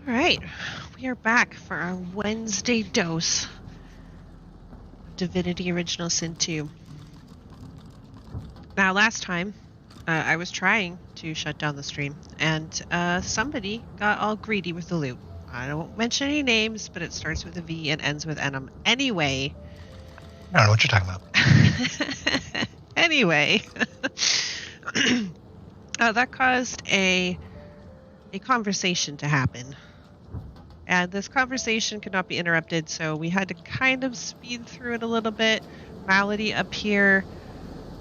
Alright, we are back for our Wednesday dose of Divinity Original Sin 2. Now, last time, I was trying to shut down the stream, and somebody got all greedy with the loot. I won't mention any names, but it starts with a V and ends with Venom. Anyway. I don't know what you're talking about. Anyway. That caused a conversation to happen. And this conversation could not be interrupted, so we had to kind of speed through it a little bit. Malady up here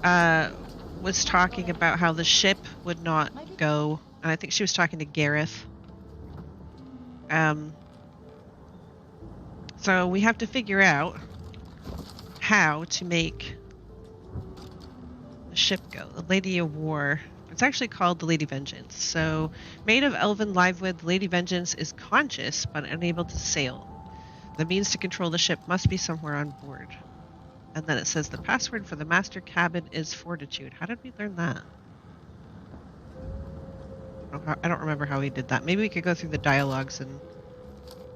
was talking about how the ship would not go, and I think she was talking to Gareth. So we have to figure out how to make the ship go. The Lady of War. It's actually called the Lady Vengeance. So, made of elven livewood, the Lady Vengeance is conscious but unable to sail. The means to control the ship must be somewhere on board. And then it says the password for the master cabin is fortitude. How did we learn that? I don't remember how we did that. Maybe we could go through the dialogues and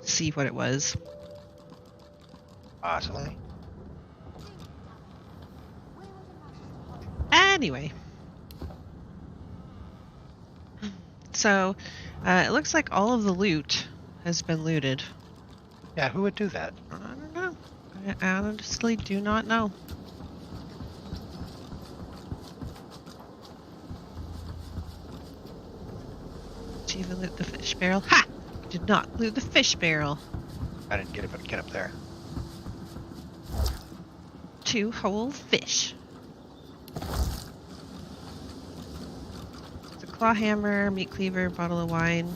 see what it was. Possibly. Anyway. So, it looks like all of the loot has been looted. Yeah, who would do that? I don't know. I honestly do not know. Did you even loot the fish barrel? Ha! Did not loot the fish barrel. I didn't get it, but get up there. 2 whole fish. Claw hammer, meat cleaver, bottle of wine.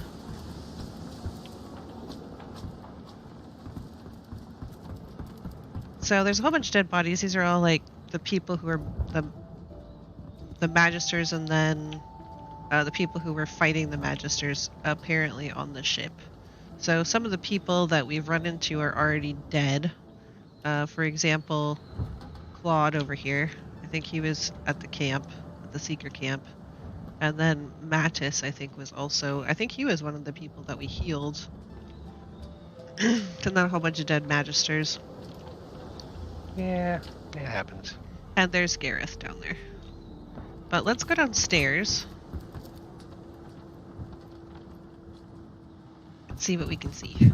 So there's a whole bunch of dead bodies. These are all like the people who are the Magisters, and then the people who were fighting the Magisters apparently on the ship. So some of the people that we've run into are already dead. For example, Claude over here. I think he was at the camp, at the Seeker camp. And then Mattis, I think, was also... I think he was one of the people that we healed. And then a whole bunch of dead Magisters. Yeah, it happens. And there's Gareth down there. But let's go downstairs. And see what we can see.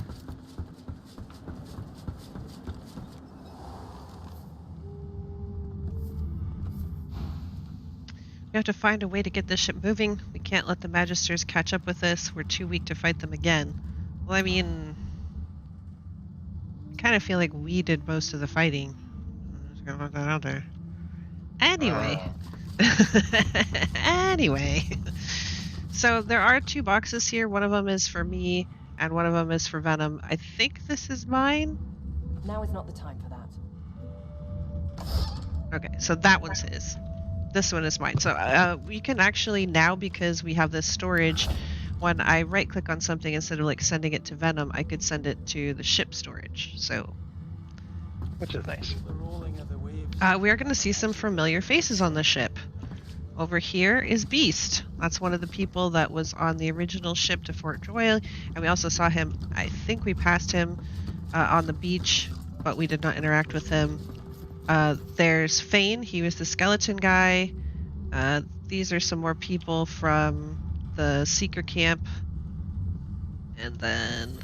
We have to find a way to get this ship moving. We can't let the Magisters catch up with us. We're too weak to fight them again. Well, I mean... I kind of feel like we did most of the fighting. I'm just gonna put that out there. Anyway. Anyway. So there are 2 boxes here. One of them is for me, and one of them is for Venom. I think this is mine. Now is not the time for that. Okay, so that one's his. This one is mine. So we can actually now, because we have this storage, when I right click on something, instead of like sending it to Venom, I could send it to the ship storage. So, Which is nice. we are going to see some familiar faces on the ship. Over here is Beast. That's one of the people that was on the original ship to Fort Joy, and we also saw him. I think we passed him on the beach, but we did not interact with him. There's Fane, he was the skeleton guy. These are some more people from the Seeker camp. And then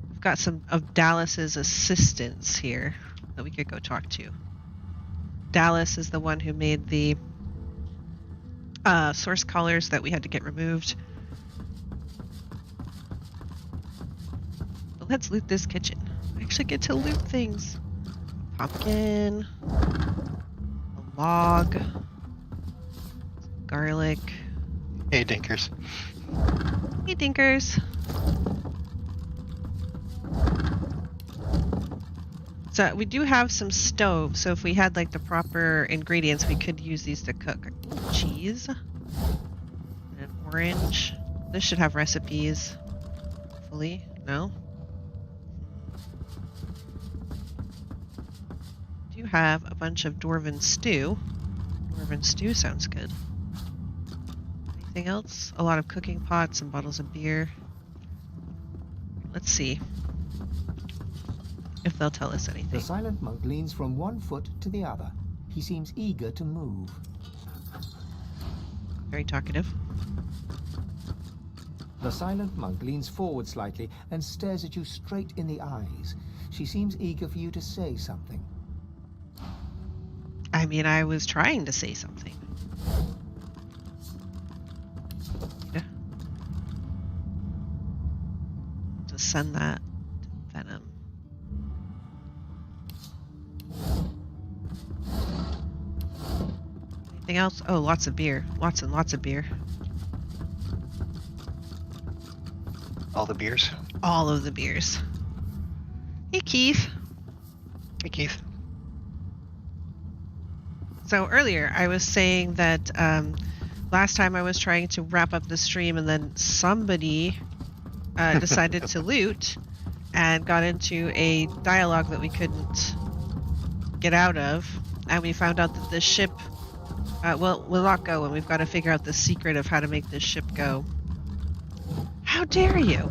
we've got some of Dallas's assistants here that we could go talk to. Dallas is the one who made the source collars that we had to get removed. But let's loot this kitchen. I actually get to loot things. A pumpkin, a log, some garlic. Hey, Dinkers. Hey, Dinkers. So we do have some stoves, so if we had like the proper ingredients, we could use these to cook. Ooh, cheese. And an orange. This should have recipes. Hopefully. No? Do have a bunch of Dwarven stew. Dwarven stew sounds good. Anything else? A lot of cooking pots and bottles of beer. Let's see if they'll tell us anything. The silent monk leans from one foot to the other. He seems eager to move. Very talkative. The silent monk leans forward slightly and stares at you straight in the eyes. She seems eager for you to say something. I mean, I was trying to say something. Yeah. To send that to Venom. Anything else? Oh, lots of beer. Lots and lots of beer. All the beers. All of the beers. Hey, Keith. Hey, Keith. So earlier I was saying that last time I was trying to wrap up the stream and then somebody decided to loot and got into a dialogue that we couldn't get out of, and we found out that the ship will not go, and we've got to figure out the secret of how to make this ship go. How dare you!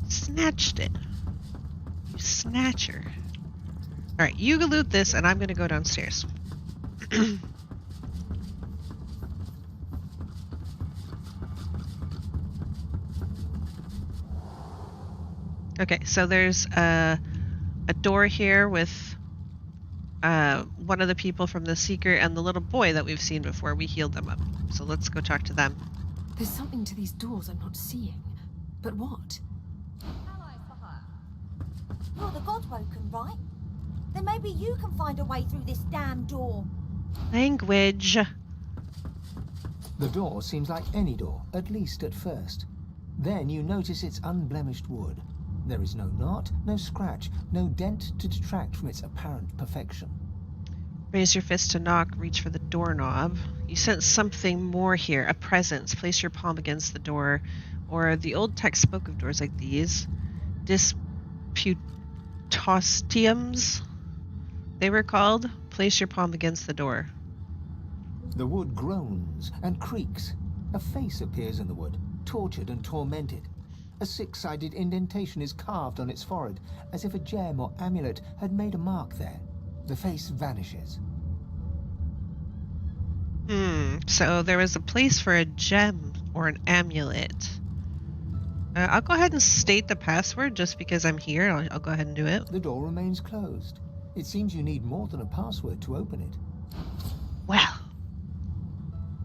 Snatched it. You snatcher. Alright, you loot this, and I'm gonna go downstairs. Okay, so there's a door here with one of the people from the Secret and the little boy that we've seen before. We healed them up. So let's go talk to them. There's something to these doors I'm not seeing. But what? You're the Godwoken, right? Then maybe you can find a way through this damn door. Language. The door seems like any door, at least at first. Then you notice it's unblemished wood. There is no knot, no scratch, no dent to detract from its apparent perfection. Raise your fist to knock, reach for the doorknob. You sense something more here, a presence. Place your palm against the door. Or the old text spoke of doors like these. Disputastiums, they were called. Place your palm against the door. The wood groans and creaks. A face appears in the wood, tortured and tormented. A six-sided indentation is carved on its forehead, as if a gem or amulet had made a mark there. The face vanishes. So there was a place for a gem or an amulet. I'll go ahead and state the password just because I'm here. I'll go ahead and do it. The door remains closed. It seems you need more than a password to open it. Well,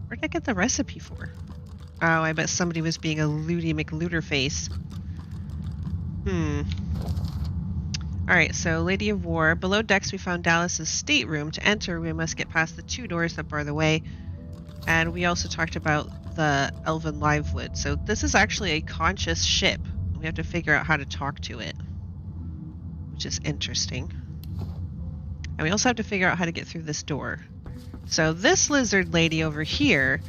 where did I get the recipe for? Oh, I bet somebody was being a looty McLooterface. Alright, so Lady of War. Below decks we found Dallas's stateroom. To enter, we must get past the two doors that bar the way. And we also talked about the Elven Livewood. So this is actually a conscious ship. We have to figure out how to talk to it, which is interesting. And we also have to figure out how to get through this door. So this lizard lady over here,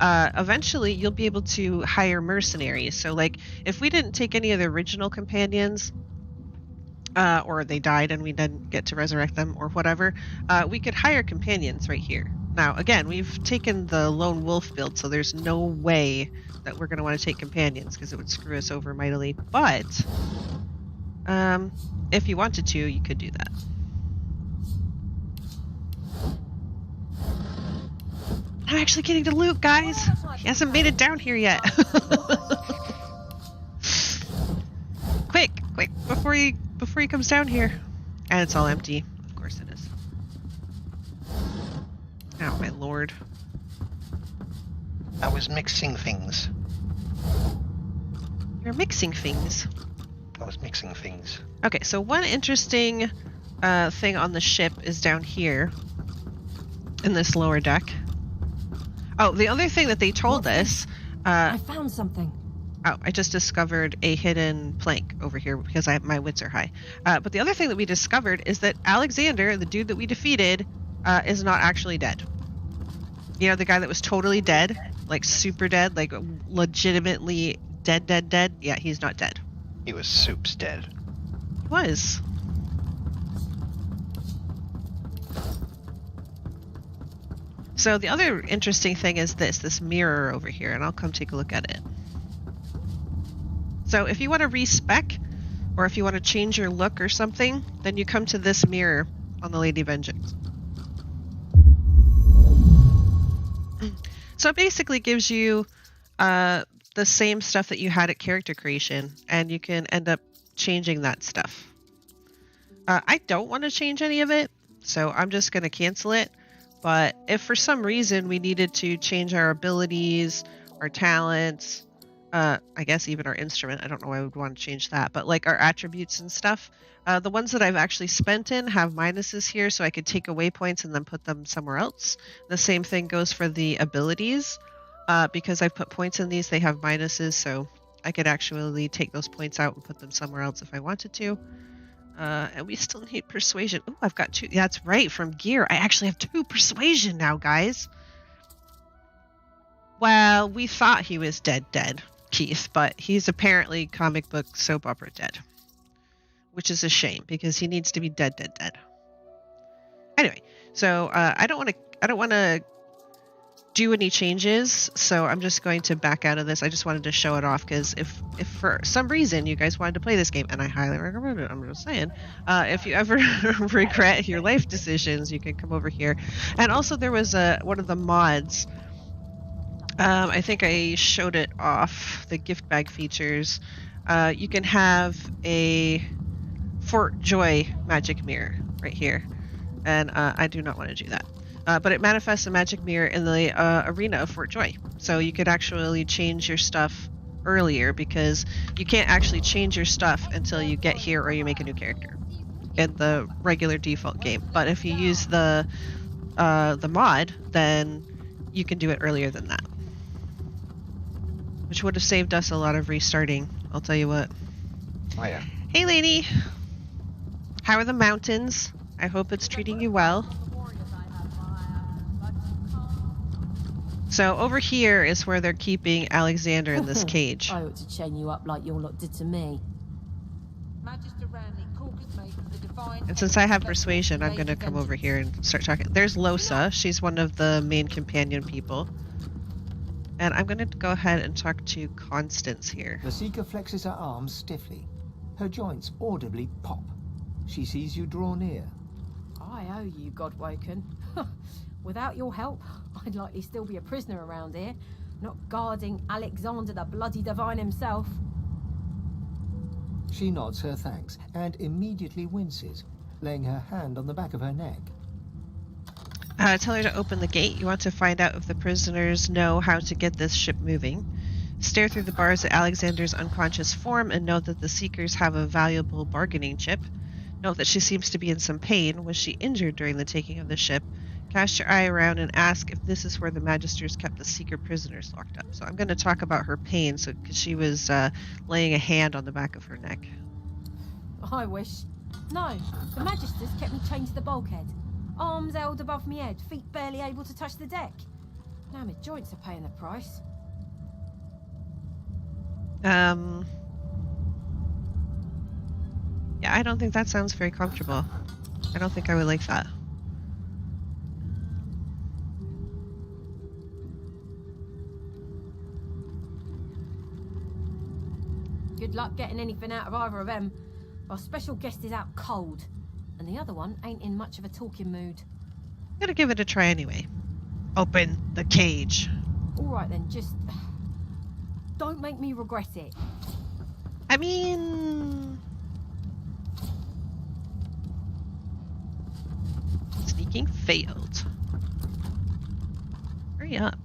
eventually you'll be able to hire mercenaries. So like if we didn't take any of the original companions, or they died and we didn't get to resurrect them or whatever, we could hire companions right here. Now again, we've taken the lone wolf build, so there's no way that we're going to want to take companions because it would screw us over mightily, but if you wanted to, you could do that. I'm actually getting to loot, guys. He hasn't made it down here yet. Quick, before he comes down here. And it's all empty. Of course it is. Oh my lord. I was mixing things. You're mixing things. I was mixing things. Okay, so one interesting thing on the ship is down here in this lower deck. Oh, the other thing that they told us... I found something. Oh, I just discovered a hidden plank over here because my wits are high. But the other thing that we discovered is that Alexander, the dude that we defeated, is not actually dead. You know, the guy that was totally dead, like super dead, like legitimately dead. Yeah, he's not dead. He was soups dead. He was. So the other interesting thing is this mirror over here, and I'll come take a look at it. So if you want to respec, or if you want to change your look or something, then you come to this mirror on the Lady Vengeance. So it basically gives you the same stuff that you had at character creation, and you can end up changing that stuff. I don't want to change any of it, so I'm just going to cancel it. But if for some reason we needed to change our abilities, our talents, I guess even our instrument, I don't know why I would want to change that, but like our attributes and stuff, the ones that I've actually spent in have minuses here, so I could take away points and then put them somewhere else. The same thing goes for the abilities. Because I've put points in these, they have minuses, so I could actually take those points out and put them somewhere else if I wanted to. And we still need persuasion. Oh, I've got 2. Yeah, that's right, from gear. I actually have 2 persuasion now, guys. Well, we thought he was dead, Keith, but he's apparently comic book soap opera dead. Which is a shame, because he needs to be dead. Anyway, so I don't want to do any changes, so I'm just going to back out of this. I just wanted to show it off, because if for some reason you guys wanted to play this game, and I highly recommend it, I'm just saying, if you ever regret your life decisions, you can come over here. And also there was one of the mods, I think I showed it off, the gift bag features. You can have a Fort Joy magic mirror right here, and I do not want to do that. But it manifests a magic mirror in the arena of Fort Joy. So you could actually change your stuff earlier, because you can't actually change your stuff until you get here or you make a new character in the regular default game. But if you use the mod, then you can do it earlier than that. Which would have saved us a lot of restarting, I'll tell you what. Oh, yeah. Hey, lady. How are the mountains? I hope it's treating you well. So over here is where they're keeping Alexander in this cage. I ought to chain you up like your lot did to me. And since I have persuasion, I'm going to come over here and start talking. There's Losa. She's one of the main companion people. And I'm going to go ahead and talk to Constance here. The Seeker flexes her arms stiffly. Her joints audibly pop. She sees you draw near. I owe you, Godwoken. Without your help, I'd likely still be a prisoner around here, not guarding Alexander the bloody Divine himself. She nods her thanks and immediately winces, laying her hand on the back of her neck. Tell her to open the gate. You want to find out if the prisoners know how to get this ship moving. Stare through the bars at Alexander's unconscious form and note that the Seekers have a valuable bargaining chip. Note that she seems to be in some pain. Was she injured during the taking of the ship? Cast your eye around and ask if this is where the Magisters kept the Seeker prisoners locked up. So I'm going to talk about her pain, because she was laying a hand on the back of her neck. I wish. No, the Magisters kept me chained to the bulkhead. Arms held above me head, feet barely able to touch the deck. Now my joints are paying the price. Yeah, I don't think that sounds very comfortable. I don't think I would like that. Good luck getting anything out of either of them. Our special guest is out cold, and the other one ain't in much of a talking mood. I'm gonna give it a try anyway. Open the cage. All right then, just don't make me regret it. I mean, sneaking failed. Hurry up.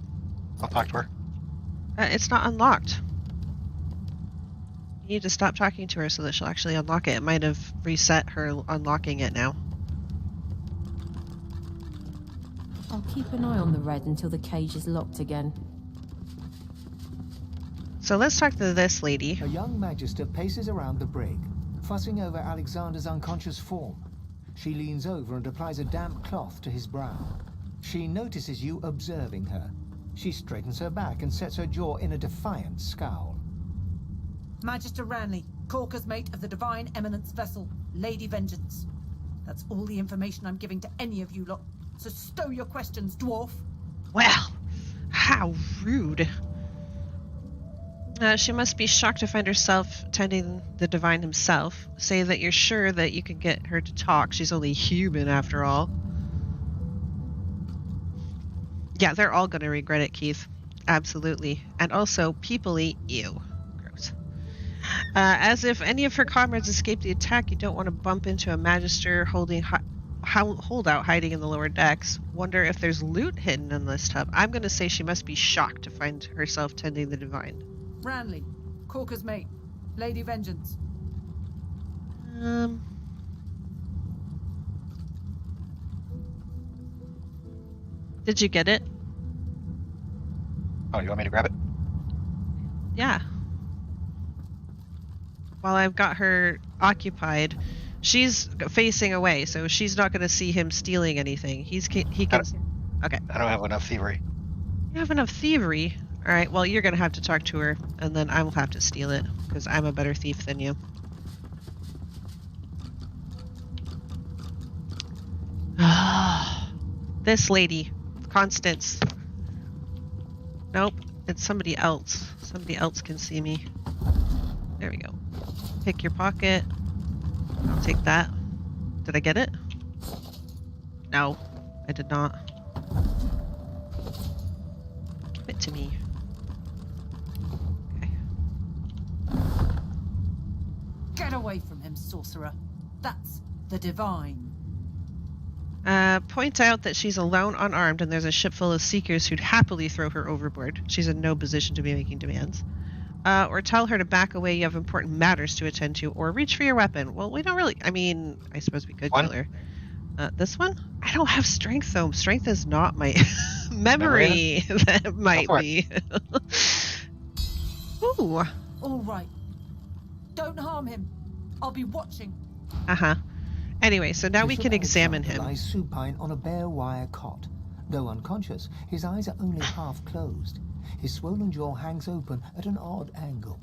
I'll talk to her. It's not unlocked. You need to stop talking to her so that she'll actually unlock it. It might have reset her unlocking it now. I'll keep an eye on the red until the cage is locked again. So let's talk to this lady. A young magister paces around the brig, fussing over Alexander's unconscious form. She leans over and applies a damp cloth to his brow. She notices you observing her. She straightens her back and sets her jaw in a defiant scowl. Magister Ranley, Corker's mate of the Divine Eminence vessel, Lady Vengeance. That's all the information I'm giving to any of you lot. So stow your questions, dwarf. Well, how rude. She must be shocked to find herself tending the Divine himself. Say that you're sure that you can get her to talk. She's only human after all. Yeah, they're all going to regret it, Keith. Absolutely. And also, people eat you. Gross. As if any of her comrades escaped the attack, you don't want to bump into a Magister holdout hiding in the lower decks. Wonder if there's loot hidden in this tub. I'm going to say she must be shocked to find herself tending the Divine. Ranley, Corker's mate, Lady Vengeance. Did you get it? Oh, you want me to grab it? Yeah. While I've got her occupied, she's facing away, so she's not going to see him stealing anything. He can. Okay. I don't have enough thievery. You have enough thievery? All right. Well, you're going to have to talk to her, and then I will have to steal it because I'm a better thief than you. This lady, Constance. Nope, it's somebody else. Somebody else can see me. There we go. Pick your pocket. I'll take that. Did I get it? No, I did not. Give it to me. Okay. Get away from him, sorcerer. That's the Divine. Point out that she's alone, unarmed, and there's a ship full of seekers who'd happily throw her overboard. She's in no position to be making demands. Or tell her to back away, you have important matters to attend to, or reach for your weapon. Well, we don't really... I mean, I suppose we could kill her. This one? I don't have strength, though. Strength is not my... memory. That might be. Ooh. All right. Don't harm him. I'll be watching. Uh-huh. Anyway, so now we can examine him. Lies supine on a bare wire cot. Though unconscious, his eyes are only half closed. His swollen jaw hangs open at an odd angle.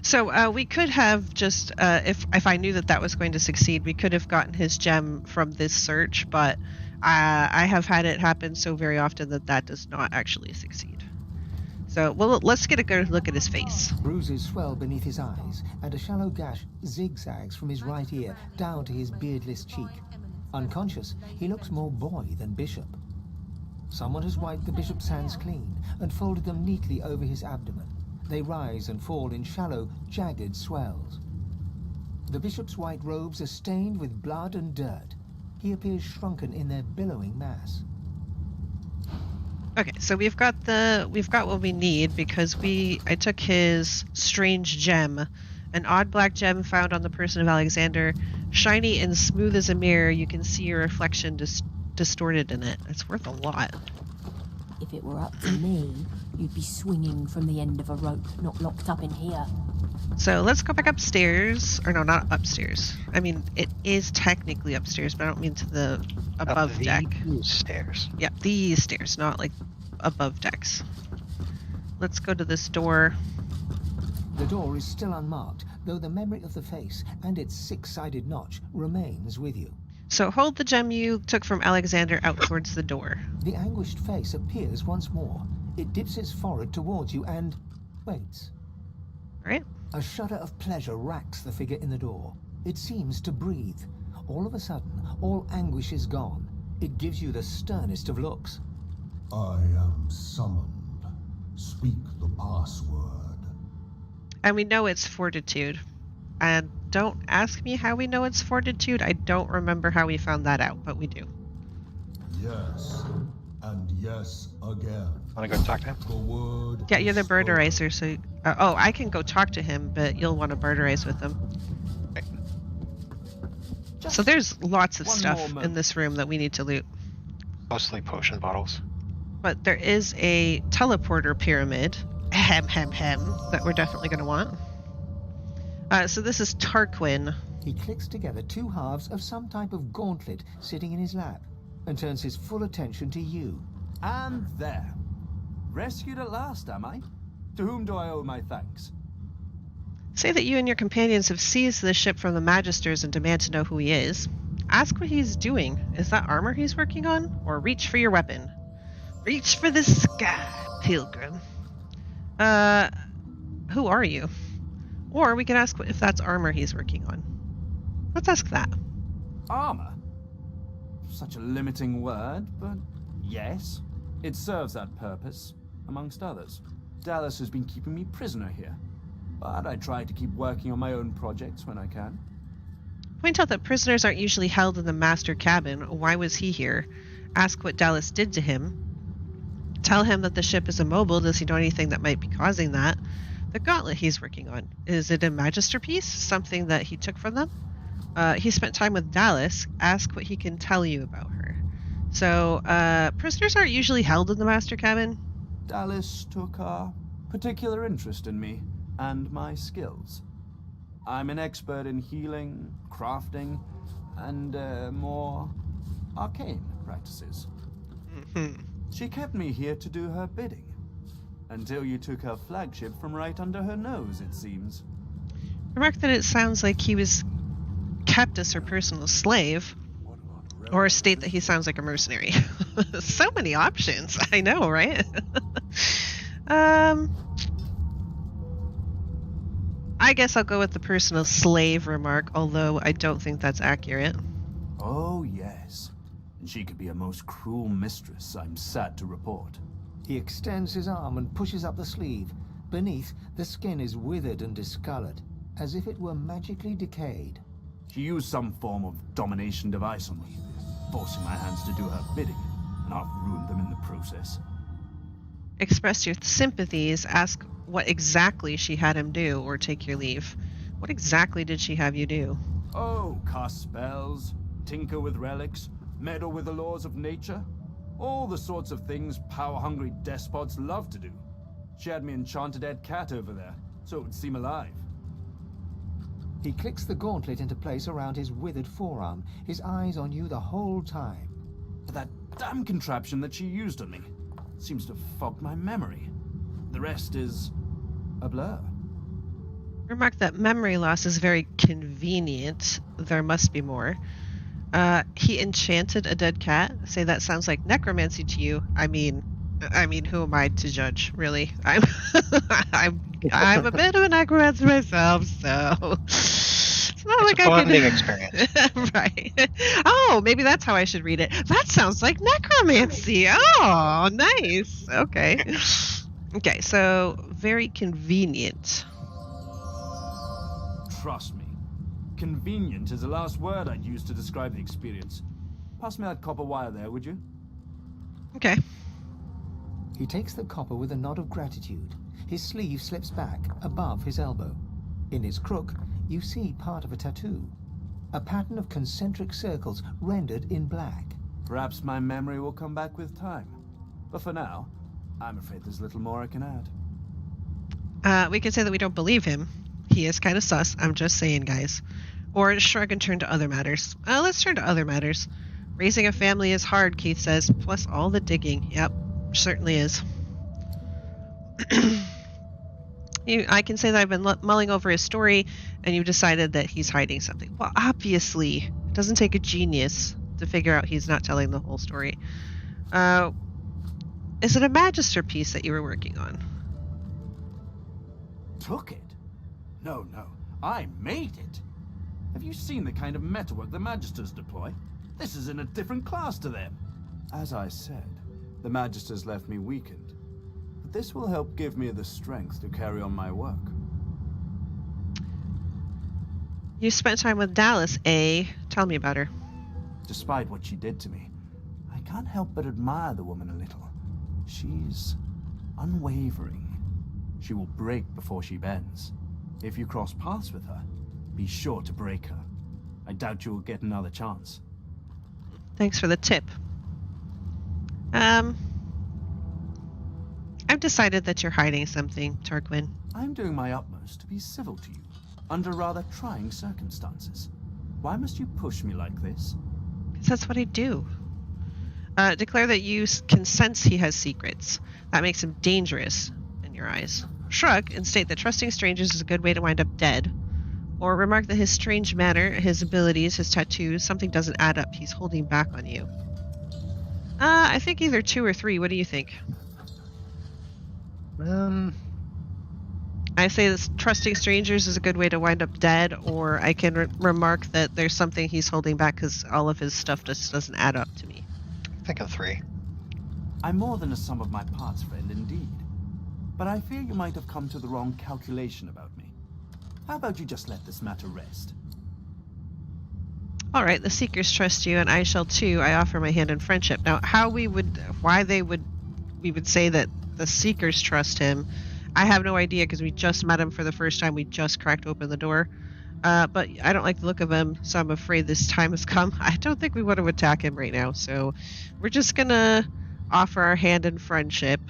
So we could have just, if I knew that that was going to succeed, we could have gotten his gem from this search, but I have had it happen so very often that that does not actually succeed. So, well, let's get a good look at his face. Bruises swell beneath his eyes, and a shallow gash zigzags from his right ear down to his beardless cheek. Unconscious, he looks more boy than bishop. Someone has wiped the bishop's hands clean and folded them neatly over his abdomen. They rise and fall in shallow, jagged swells. The bishop's white robes are stained with blood and dirt. He appears shrunken in their billowing mass. Okay, so we've got what we need because I took his strange gem, an odd black gem found on the person of Alexander, shiny and smooth as a mirror. You can see your reflection distorted in it. It's worth a lot. If it were up to me, you'd be swinging from the end of a rope, not locked up in here. So let's go back upstairs. Or no, not upstairs. I mean, it is technically upstairs, but I don't mean to the above deck. These stairs. Yeah, these stairs, not like above decks. Let's go to this door. The door is still unmarked, though the memory of the face and its six-sided notch remains with you. So hold the gem you took from Alexander out towards the door. The anguished face appears once more. It dips its forehead towards you and waits. Right? A shudder of pleasure racks the figure in the door. It seems to breathe. All of a sudden, all anguish is gone. It gives you the sternest of looks. I am summoned. Speak the password. And we know it's fortitude. And don't ask me how we know it's fortitude. I don't remember how we found that out, but we do. Yes, and yes again. Want to go talk to him? The word. Yeah, you're the is spoken. birderizer, so... oh, I can go talk to him, but you'll want to birderize with him. Right. So there's lots of one stuff more in moment. this room that we need to loot. Mostly potion bottles. But there is a teleporter pyramid, that we're definitely going to want. So this is Tarquin. He clicks together two halves of some type of gauntlet sitting in his lap and turns his full attention to you. And there. Rescued at last, am I? To whom do I owe my thanks? Say that you and your companions have seized the ship from the Magisters and demand to know who he is. Ask what he's doing. Is that armor he's working on? Or reach for your weapon. Reach for the sky, pilgrim. Who are you? Or we can ask if that's armor he's working on. Let's ask that. Armor? Such a limiting word, but yes. It serves that purpose, amongst others. Dallas has been keeping me prisoner here, but I try to keep working on my own projects when I can. Point out that prisoners aren't usually held in the master cabin. Why was he here? Ask what Dallas did to him. Tell him that the ship is immobile. Does he know anything that might be causing that? The gauntlet he's working on. Is it a magister piece? Something that he took from them? He spent time with Dallas. Ask what he can tell you about her. So, prisoners aren't usually held in the master cabin. Dallas took a particular interest in me and my skills. I'm an expert in healing, crafting, and more arcane practices. She kept me here to do her bidding. Until you took her flagship from right under her nose, it seems. Remark that it sounds like he was kept as her personal slave. Or state that he sounds like a mercenary. So many options. I know, right? I guess I'll go with the personal slave remark, although I don't think that's accurate. Oh, yes. And she could be a most cruel mistress, I'm sad to report. He extends his arm and pushes up the sleeve. Beneath, the skin is withered and discolored, as if it were magically decayed. She used some form of domination device on me, forcing my hands to do her bidding, and I've ruined them in the process. Express your sympathies. Ask what exactly she had him do, or take your leave. What exactly did she have you do? Oh, cast spells, tinker with relics, meddle with the laws of nature. All the sorts of things power-hungry despots love to do. She had me enchant a dead cat over there, so it would seem alive. He clicks the gauntlet into place around his withered forearm, his eyes on you the whole time. But that damn contraption that she used on me seems to have fogged my memory. The rest is a blur. Remark that memory loss is very convenient. There must be more. He enchanted a dead cat. Say that sounds like necromancy to you. I mean, who am I to judge? Really, I'm I'm a bit of a necromancer myself, so it's not like a bonding experience, right? Oh, maybe that's how I should read it. That sounds like necromancy. Oh, nice. Okay. Okay, so very convenient. Trust me. Convenient is the last word I'd use to describe the experience. Pass me that copper wire there, would you? Okay. He takes the copper with a nod of gratitude. His sleeve slips back above his elbow. In his crook, you see part of a tattoo. A pattern of concentric circles rendered in black. Perhaps my memory will come back with time. But for now, I'm afraid there's little more I can add. We can say that we don't believe him. He is kind of sus. I'm just saying, guys. Or shrug and turn to other matters. Let's turn to other matters. Raising a family is hard, Keith says, plus all the digging. Yep, certainly is. I can say that I've been mulling over his story, and you've decided that he's hiding something. Well, obviously. It doesn't take a genius to figure out he's not telling the whole story. Is it a magister piece that you were working on? Took it? No. I made it. Have you seen the kind of metalwork the Magisters deploy? This is in a different class to them. As I said, the Magisters left me weakened. But this will help give me the strength to carry on my work. You spent time with Dallas, eh? Tell me about her. Despite what she did to me, I can't help but admire the woman a little. She's unwavering. She will break before she bends. If you cross paths with her, be sure to break her. I doubt you will get another chance. Thanks for the tip. I've decided that you're hiding something, Tarquin. I'm doing my utmost to be civil to you, under rather trying circumstances. Why must you push me like this? Because that's what I do. Declare that you can sense he has secrets. That makes him dangerous in your eyes. Shrug and state that trusting strangers is a good way to wind up dead. Or remark that his strange manner, his abilities, his tattoos, something doesn't add up. He's holding back on you. I think either 2 or 3. What do you think? I say this trusting strangers is a good way to wind up dead, or I can remark that there's something he's holding back because all of his stuff just doesn't add up to me. Think of 3. I'm more than a sum of my parts, friend, indeed. But I fear you might have come to the wrong calculation about me. How about you just let this matter rest? All right, the Seekers trust you, and I shall too. I offer my hand in friendship. Now, we would say that the Seekers trust him, I have no idea because we just met him for the first time. We just cracked open the door. But I don't like the look of him, so I'm afraid this time has come. I don't think we want to attack him right now, so we're just gonna offer our hand in friendship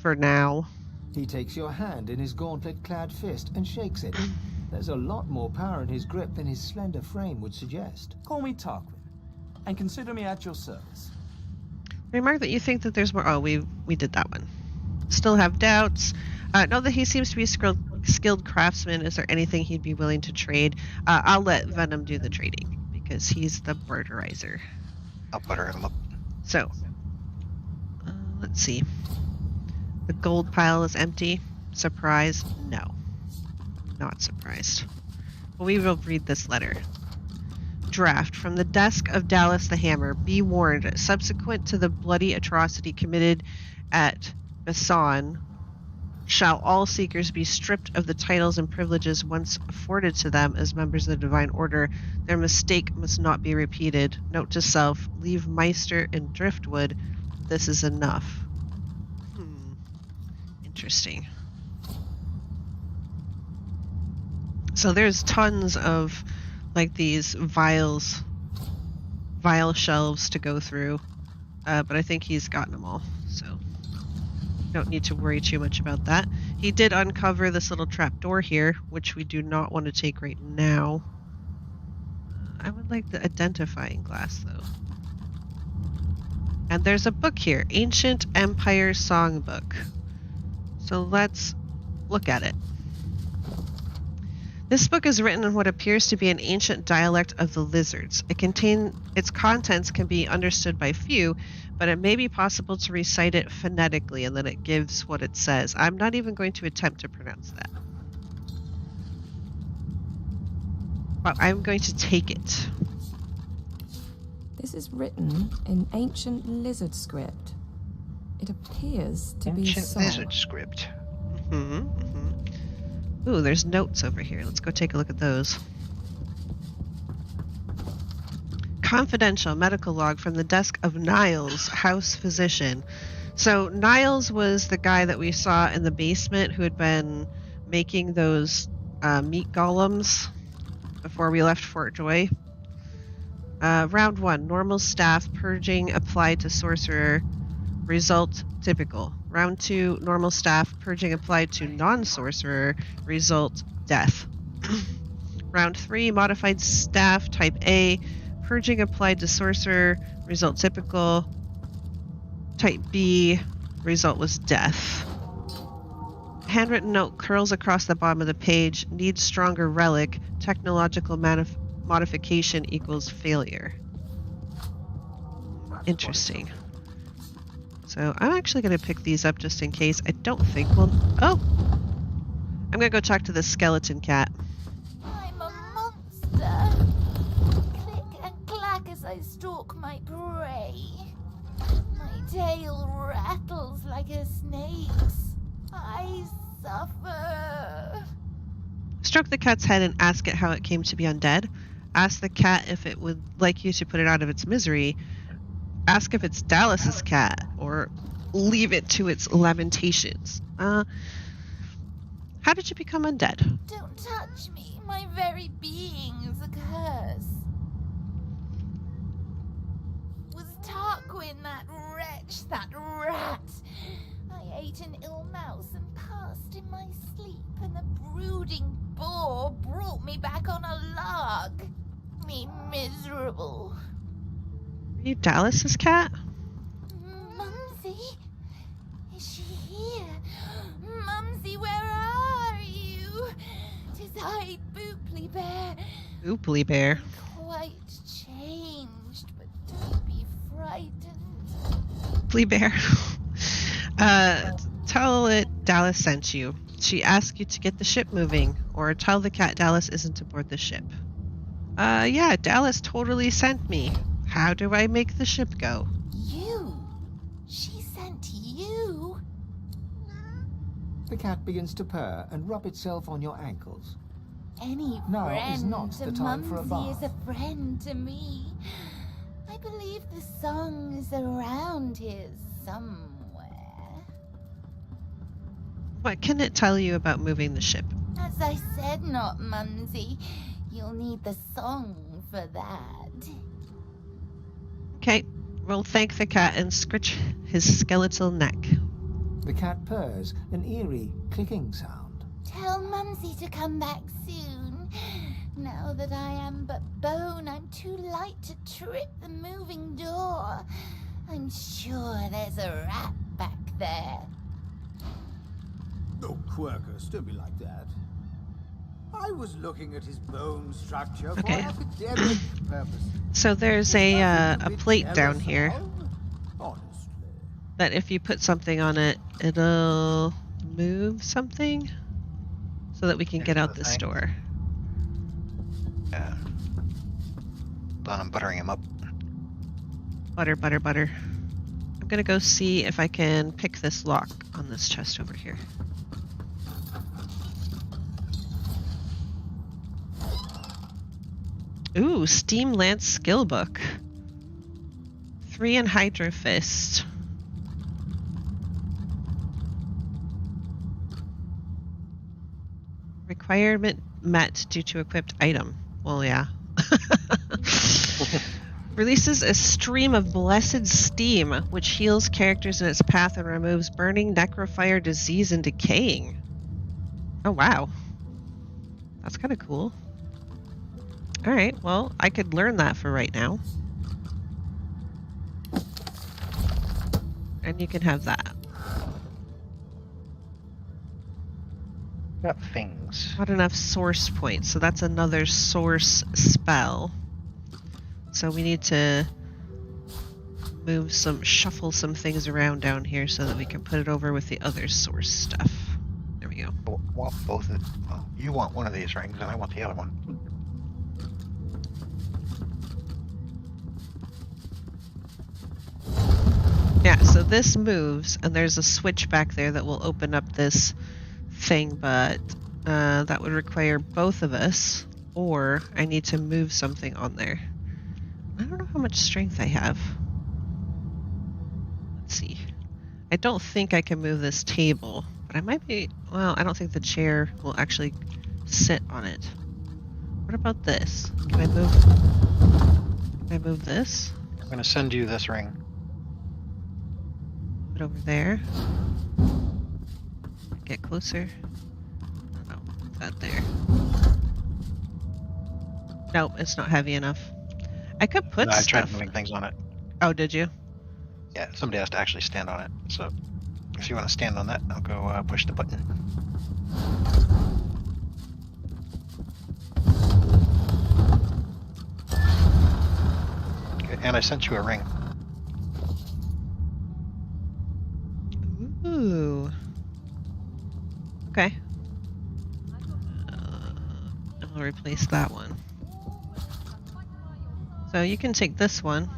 for now. He takes your hand in his gauntlet-clad fist and shakes it. There's a lot more power in his grip than his slender frame would suggest. Call me Tarquin, and consider me at your service. Remark that you think that there's more. Oh, we did that one. Still have doubts. Know that he seems to be a skilled craftsman. Is there anything he'd be willing to trade? I'll let Venom do the trading because he's the barterizer. I'll butter him up. So, let's see. The gold pile is empty. Surprised? No. Not surprised. Well, we will read this letter. Draft from the desk of Dallas the Hammer. Be warned, subsequent to the bloody atrocity committed at Meso, shall all seekers be stripped of the titles and privileges once afforded to them as members of the Divine Order. Their mistake must not be repeated. Note to self, leave Meister in Driftwood. This is enough. Interesting. So there's tons of like these vial shelves to go through, but I think he's gotten them all, so don't need to worry too much about that. He did uncover this little trap door here, which we do not want to take right now. I would like the identifying glass though. And there's a book here, Ancient Empire Songbook. So let's look at it. This book is written in what appears to be an ancient dialect of the lizards. Its contents can be understood by few, but it may be possible to recite it phonetically, and then it gives what it says. I'm not even going to attempt to pronounce that. But I'm going to take it. This is written in ancient lizard script. It appears to be a Ancient song. lizard script. Ooh, there's notes over here. Let's go take a look at those. Confidential medical log from the desk of Niles, house physician. So Niles was the guy that we saw in the basement who had been making those meat golems before we left Fort Joy. Round 1, normal staff, purging applied to sorcerer, result typical. Round 2, normal staff, purging applied to non-sorcerer, result death. Round 3, modified staff, type A, purging applied to sorcerer, result typical. Type B, result was death. Handwritten note curls across the bottom of the page, needs stronger relic, technological modification equals failure. Interesting. So I'm actually going to pick these up just in case. I don't think we'll... Oh! I'm going to go talk to the skeleton cat. I'm a monster. Click and clack as I stalk my prey. My tail rattles like a snake's. I suffer. Stroke the cat's head and ask it how it came to be undead. Ask the cat if it would like you to put it out of its misery. Ask if it's Dallas's cat, or leave it to its lamentations. How did you become undead? Don't touch me. My very being is a curse. Was Tarquin that wretch, that rat? I ate an ill mouse and passed in my sleep, and the brooding boar brought me back on a log. Me miserable. Are you Dallas's cat? Mumsy? Is she here? Mumsy, where are you? 'Tis I, Booply Bear. Booply Bear. Quite changed, but don't be frightened. prickly bear. Tell it Dallas sent you. She asked you to get the ship moving, or tell the cat Dallas isn't aboard the ship. Yeah, Dallas totally sent me. How do I make the ship go? You? She sent you? The cat begins to purr and rub itself on your ankles. Any Now friend is not to the time for a Mumsy is bath. a friend to me. I believe the song is around here somewhere. What can it tell you about moving the ship? As I said, not Mumsy. You'll need the song for that. Okay, we'll thank the cat and scratch his skeletal neck. The cat purrs, an eerie clicking sound. Tell Mumsy to come back soon. Now that I am but bone, I'm too light to trip the moving door. I'm sure there's a rat back there. Oh, Quirkus, don't be like that. I was looking at his bone structure for academic purposes. So there's a plate down here Honestly. that if you put something on it, it'll move something so that we can get out this door. Yeah. Don, I'm buttering him up. Butter, butter, butter. I'm gonna go see if I can pick this lock on this chest over here. Ooh, Steam Lance skill book. 3 in Hydro Fist. Requirement met due to equipped item. Well, yeah. Releases a stream of blessed steam, which heals characters in its path and removes burning, necrofire, disease, and decaying. Oh, wow. That's kind of cool. Alright, well, I could learn that for right now. And you can have that. Got things. Not enough source points, so that's another source spell. So we need to shuffle some things around down here so that we can put it over with the other source stuff. There we go. Want both of, well, you want one of these rings and I want the other one. Yeah, so this moves, and there's a switch back there that will open up this thing, but that would require both of us, or I need to move something on there. I don't know how much strength I have. Let's see. I don't think I can move this table, but I might be... Well, I don't think the chair will actually sit on it. What about this? Can I move this? I'm going to send you this ring. Put it over there. Get closer. No, put that there. Nope, it's not heavy enough. I could put No, I tried stuff. moving things on it. Oh, did you? Yeah, somebody has to actually stand on it. So if you want to stand on that, I'll go push the button. Okay, and I sent you a ring. Ooh. Okay. I'll replace that one. So you can take this one.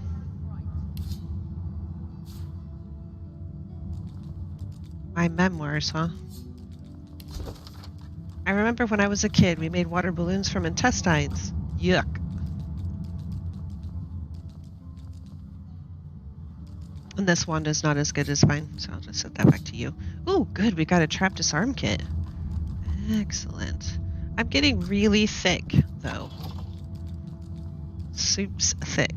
My memoirs, huh? I remember when I was a kid, we made water balloons from intestines. Yuck. And this wand is not as good as mine, so I'll just set that back to you. Ooh, good, we got a trap disarm kit. Excellent. I'm getting really thick, though. Soup's thick.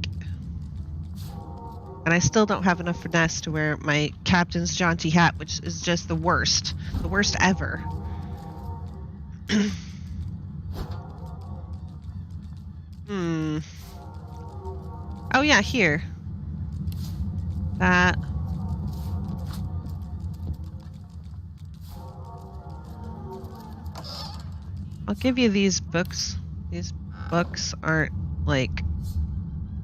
And I still don't have enough finesse to wear my captain's jaunty hat, which is just the worst. The worst ever. Oh yeah, here. That. I'll give you these books. These books aren't, like,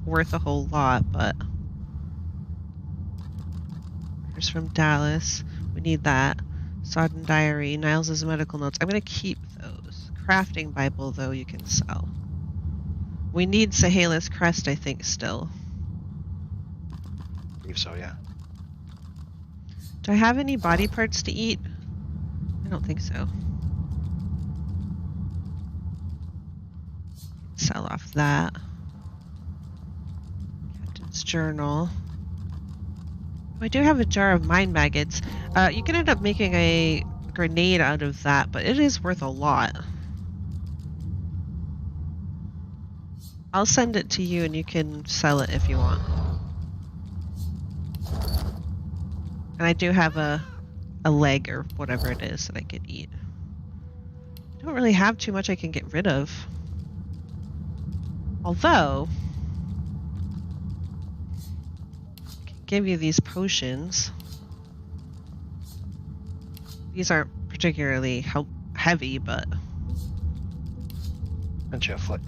worth a whole lot, but... papers from Dallas. We need that. Sodden Diary, Niles' medical notes. I'm going to keep those. Crafting Bible, though, you can sell. We need Sahela's crest, I think, still. I believe so, yeah. Do I have any body parts to eat? I don't think so. Sell off that. Captain's journal. Oh, I do have a jar of mind maggots. You can end up making a grenade out of that, but it is worth a lot. I'll send it to you and you can sell it if you want. And I do have a leg or whatever it is that I could eat. I don't really have too much I can get rid of. Although, I can give you these potions. These aren't particularly heavy, but... Sent you a foot.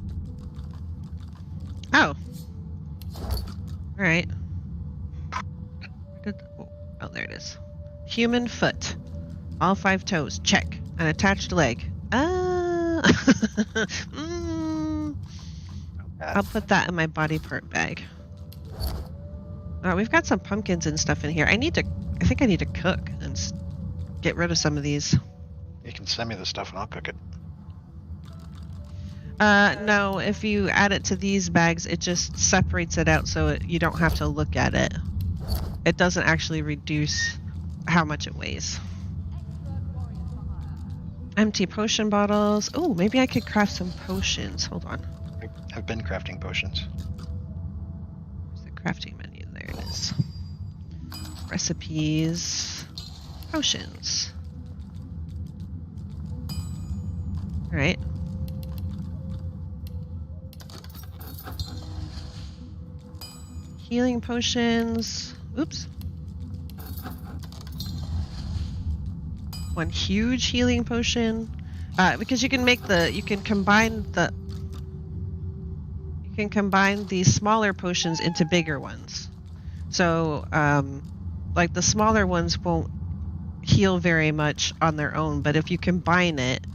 Oh. Alright. Oh, there it is. Human foot. All 5 toes. Check. An attached leg. I'll put that in my body part bag. We've got some pumpkins and stuff in here. I think I need to cook and get rid of some of these. You can send me the stuff and I'll cook it. No, if you add it to these bags, it just separates it out so you don't have to look at it. It doesn't actually reduce how much it weighs. Empty potion bottles. Oh, maybe I could craft some potions. Hold on. I've been crafting potions. Where's the crafting menu? There it is. Recipes. Potions. Alright. Healing potions. Oops. One huge healing potion. Because you can combine these smaller potions into bigger ones. So, like the smaller ones won't heal very much on their own, but if you combine it,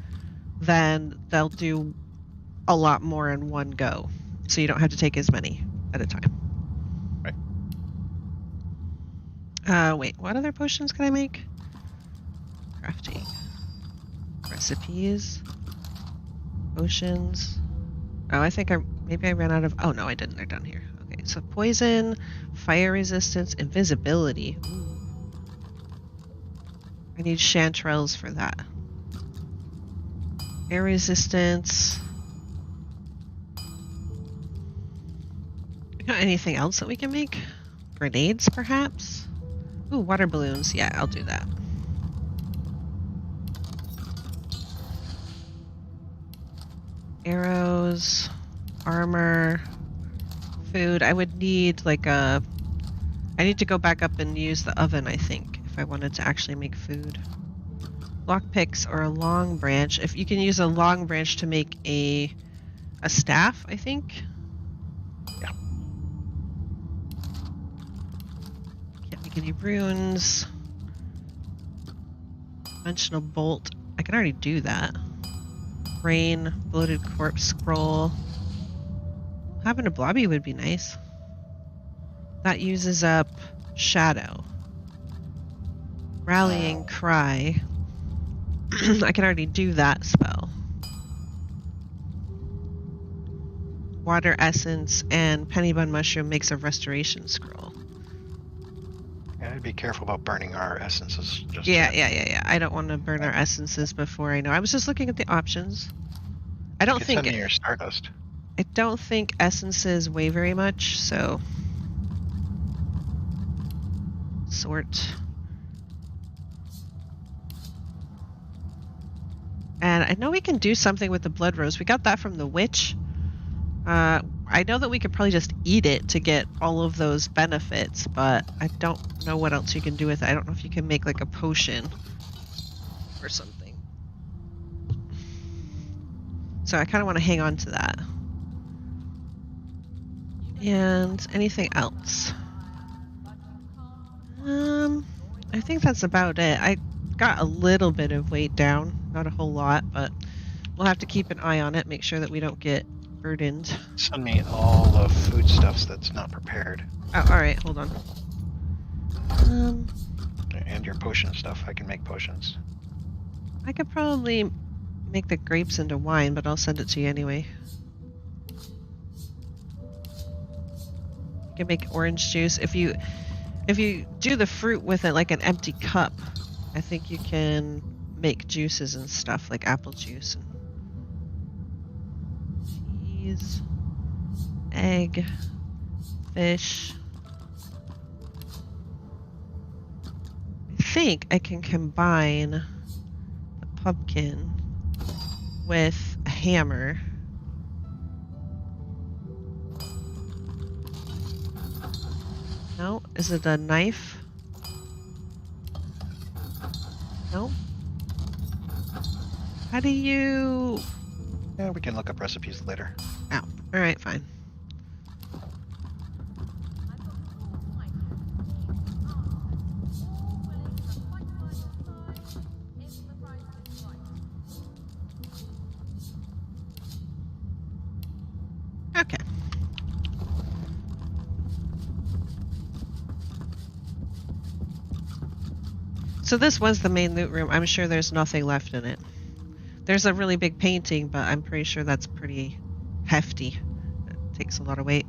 then they'll do a lot more in one go. So you don't have to take as many at a time. Right. Wait, what other potions can I make? Crafting. Recipes. Potions. Oh, I think maybe I ran out of... Oh, no, I didn't. They're down here. Okay, so poison, fire resistance, invisibility. Ooh. I need chanterelles for that. Air resistance. Got anything else that we can make? Grenades, perhaps? Ooh, water balloons. Yeah, I'll do that. Arrows, armor, food. I would need like I need to go back up and use the oven, I think, if I wanted to actually make food. Lockpicks or a long branch. If you can use a long branch to make a staff, I think. Yeah. Can't make any runes. Dimensional bolt. I can already do that. Rain, bloated corpse scroll. Having a blobby would be nice. That uses up shadow. Rallying cry. I can already do that spell. Water essence and penny bun mushroom makes a restoration scroll. Yeah, I'd be careful about burning our essences. Yeah. I don't want to burn our essences before I know. I was just looking at the options. I don't think send me your stardust. I don't think essences weigh very much, so sort. And I know we can do something with the blood rose. We got that from the witch. I know that we could probably just eat it to get all of those benefits, but I don't know what else you can do with it. I don't know if you can make like a potion or something. So I kind of want to hang on to that. And anything else? I think that's about it. I got a little bit of weight down, not a whole lot, but we'll have to keep an eye on it, make sure that we don't get burdened. Send me all the foodstuffs that's not prepared. Oh, alright, hold on. And your potion stuff. I can make potions. I could probably make the grapes into wine, but I'll send it to you anyway. You can make orange juice. If you do the fruit with it like an empty cup, I think you can make juices and stuff like apple juice and cheese, egg, fish. I think I can combine the pumpkin with a hammer. No, is it a knife? No. How do you... Yeah, we can look up recipes later. Oh, alright, fine. Okay. So this was the main loot room. I'm sure there's nothing left in it. There's a really big painting, but I'm pretty sure that's pretty hefty. It takes a lot of weight.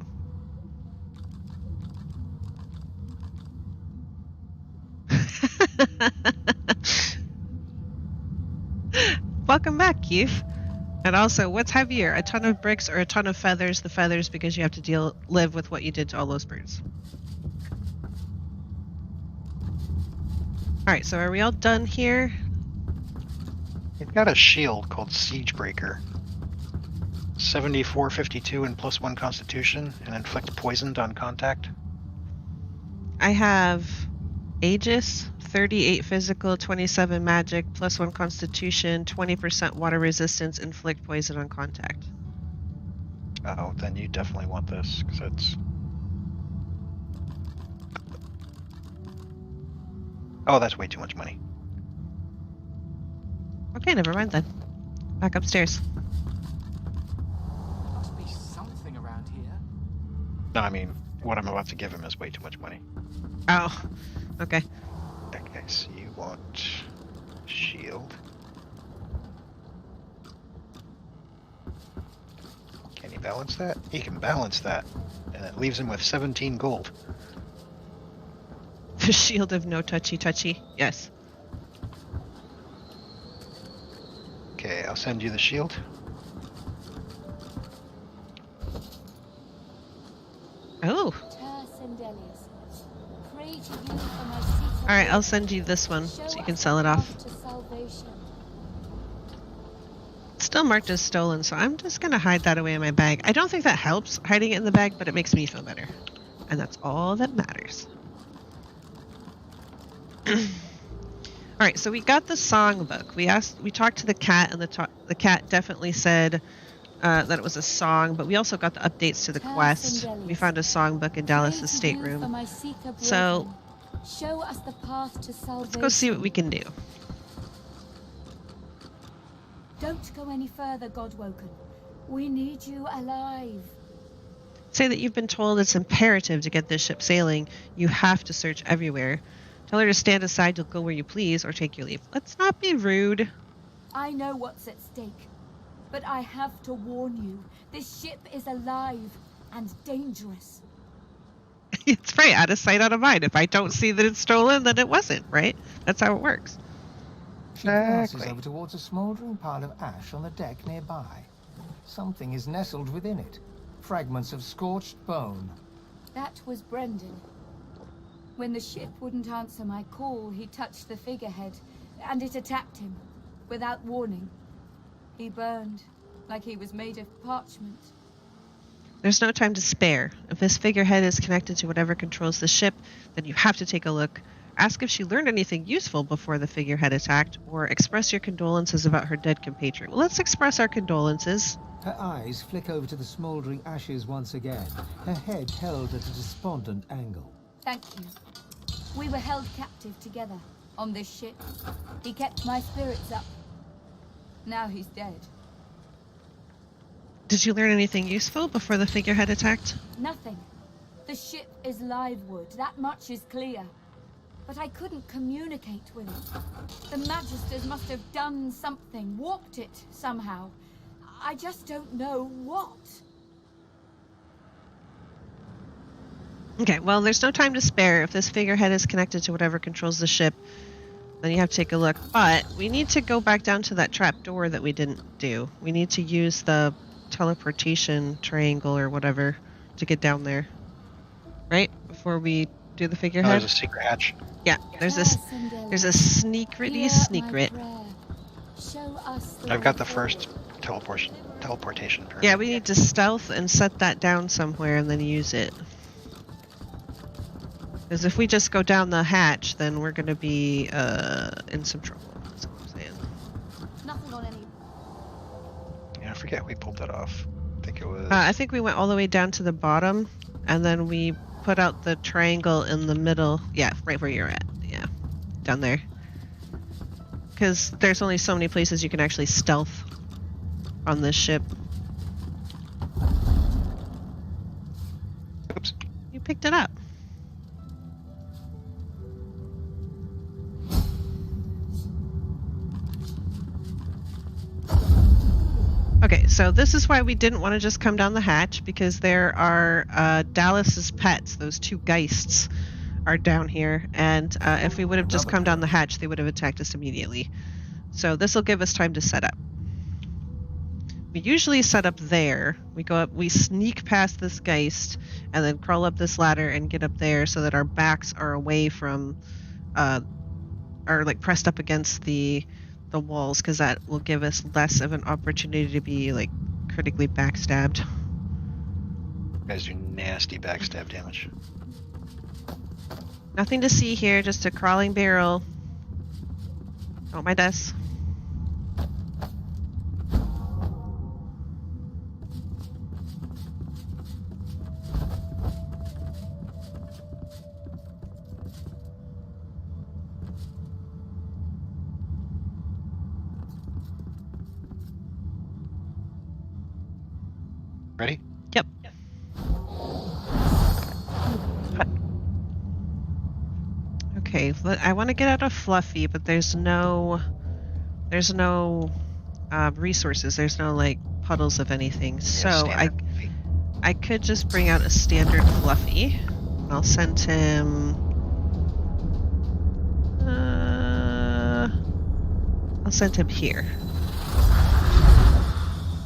Welcome back, Keith. And also, what's heavier, a ton of bricks or a ton of feathers? The feathers, because you have to live with what you did to all those birds. Alright, so are we all done here? We've got a shield called Siegebreaker. 7452 and +1 Constitution, and inflict poisoned on contact. I have Aegis, 38 physical, 27 magic, +1 Constitution, 20% water resistance, inflict poison on contact. Oh, then you definitely want this, because it's... Oh, that's way too much money. Okay, never mind then. Back upstairs. Must be something around here. No, I mean, what I'm about to give him is way too much money. Oh, okay. Okay, so you want shield. Can he balance that? He can balance that. And it leaves him with 17 gold. The shield of no touchy. Yes. Okay, I'll send you the shield. Oh. Alright, I'll send you this one so you can sell it off. It's still marked as stolen, so I'm just gonna hide that away in my bag. I don't think that helps, hiding it in the bag, but it makes me feel better. And that's all that matters. Alright, so we got the songbook. We talked to the cat, and the cat definitely said that it was a song, but we also got the updates to the quest. We found a songbook in Dallas' stateroom. So show us the path to salvation. Let's go see what we can do. Don't go any further, Godwoken. We need you alive. Say that you've been told it's imperative to get this ship sailing. You have to search everywhere. Tell her to stand aside, you'll go where you please, or take your leave. Let's not be rude. I know what's at stake, but I have to warn you. This ship is alive and dangerous. It's right, out of sight, out of mind. If I don't see that it's stolen, then it wasn't, right? That's how it works. She passes over towards a smouldering pile of ash on the deck nearby. Something is nestled within it. Fragments of scorched bone. That was Brendan. When the ship wouldn't answer my call, he touched the figurehead, and it attacked him, without warning. He burned, like he was made of parchment. There's no time to spare. If this figurehead is connected to whatever controls the ship, then you have to take a look. Ask if she learned anything useful before the figurehead attacked, or express your condolences about her dead compatriot. Well, let's express our condolences. Her eyes flick over to the smouldering ashes once again, her head held at a despondent angle. Thank you. We were held captive together on this ship. He kept my spirits up. Now he's dead. Did you learn anything useful before the figurehead attacked? Nothing. The ship is live wood, that much is clear. But I couldn't communicate with it. The Magisters must have done something, warped it somehow. I just don't know what. Okay, well, there's no time to spare. If this figurehead is connected to whatever controls the ship, then you have to take a look. But we need to go back down to that trap door that we didn't do. We need to use the teleportation triangle or whatever to get down there. Right? Before we do the figurehead? Oh, there's a secret hatch. Yeah, there's a sneakrity secret. I've got the first teleportation. Yeah, we need to stealth and set that down somewhere and then use it. Because if we just go down the hatch, then we're going to be in some trouble. That's what I'm saying. Nothing on any. Yeah, I forget we pulled that off. I think it was... I think we went all the way down to the bottom, and then we put out the triangle in the middle. Yeah, right where you're at. Yeah, down there. Because there's only so many places you can actually stealth on this ship. Oops. You picked it up. Okay, so this is why we didn't want to just come down the hatch, because there are Dallas's pets, those two geists, are down here, and if we would have just come down the hatch, they would have attacked us immediately. So this will give us time to set up. We usually set up there. We go up, we sneak past this geist, and then crawl up this ladder and get up there so that our backs are away from, are like pressed up against the walls, because that will give us less of an opportunity to be like critically backstabbed. You guys do nasty backstab damage. Nothing to see here, just a crawling barrel. Oh, my desk. Ready? Yep. Okay, I want to get out of Fluffy, but there's no resources. There's no like puddles of anything. So I could just bring out a standard Fluffy. I'll send him. I'll send him here.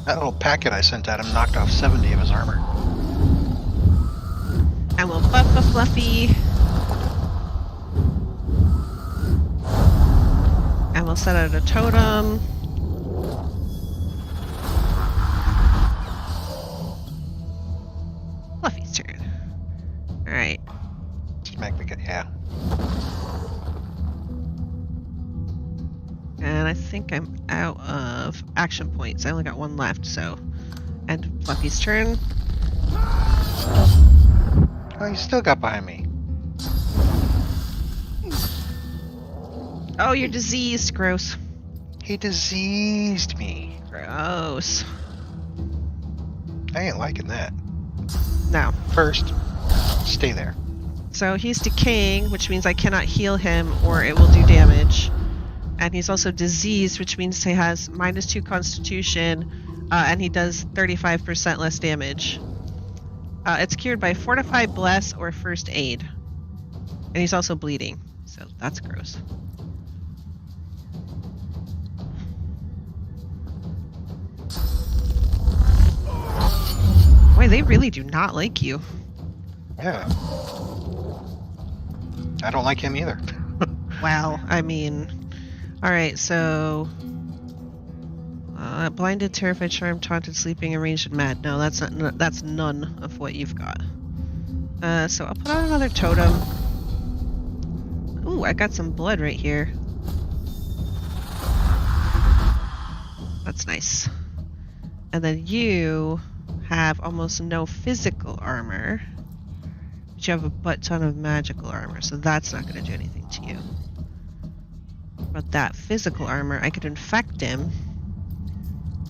That little packet I sent at him knocked off 70 of his armor. And we'll buff a Fluffy. And we'll set out a totem. Fluffy's turn. Alright. Smack the guy, yeah. And I think I'm out of action points. I only got one left, so... End Fluffy's turn. Oh, he still got behind me. Oh, you're diseased. Gross. He diseased me. Gross. I ain't liking that. No. First, stay there. So he's decaying, which means I cannot heal him or it will do damage. And he's also diseased, which means he has -2 constitution, and he does 35% less damage. It's cured by Fortify, Bless, or First Aid. And he's also bleeding, so that's gross. Boy, they really do not like you. Yeah. I don't like him either. Wow, I mean... Alright, so... blinded, terrified, charmed, taunted, sleeping, enraged, and mad. No, that's not. That's none of what you've got. So I'll put on another totem. Ooh, I got some blood right here. That's nice. And then you have almost no physical armor, but you have a butt ton of magical armor, so that's not going to do anything to you. But that physical armor, I could infect him.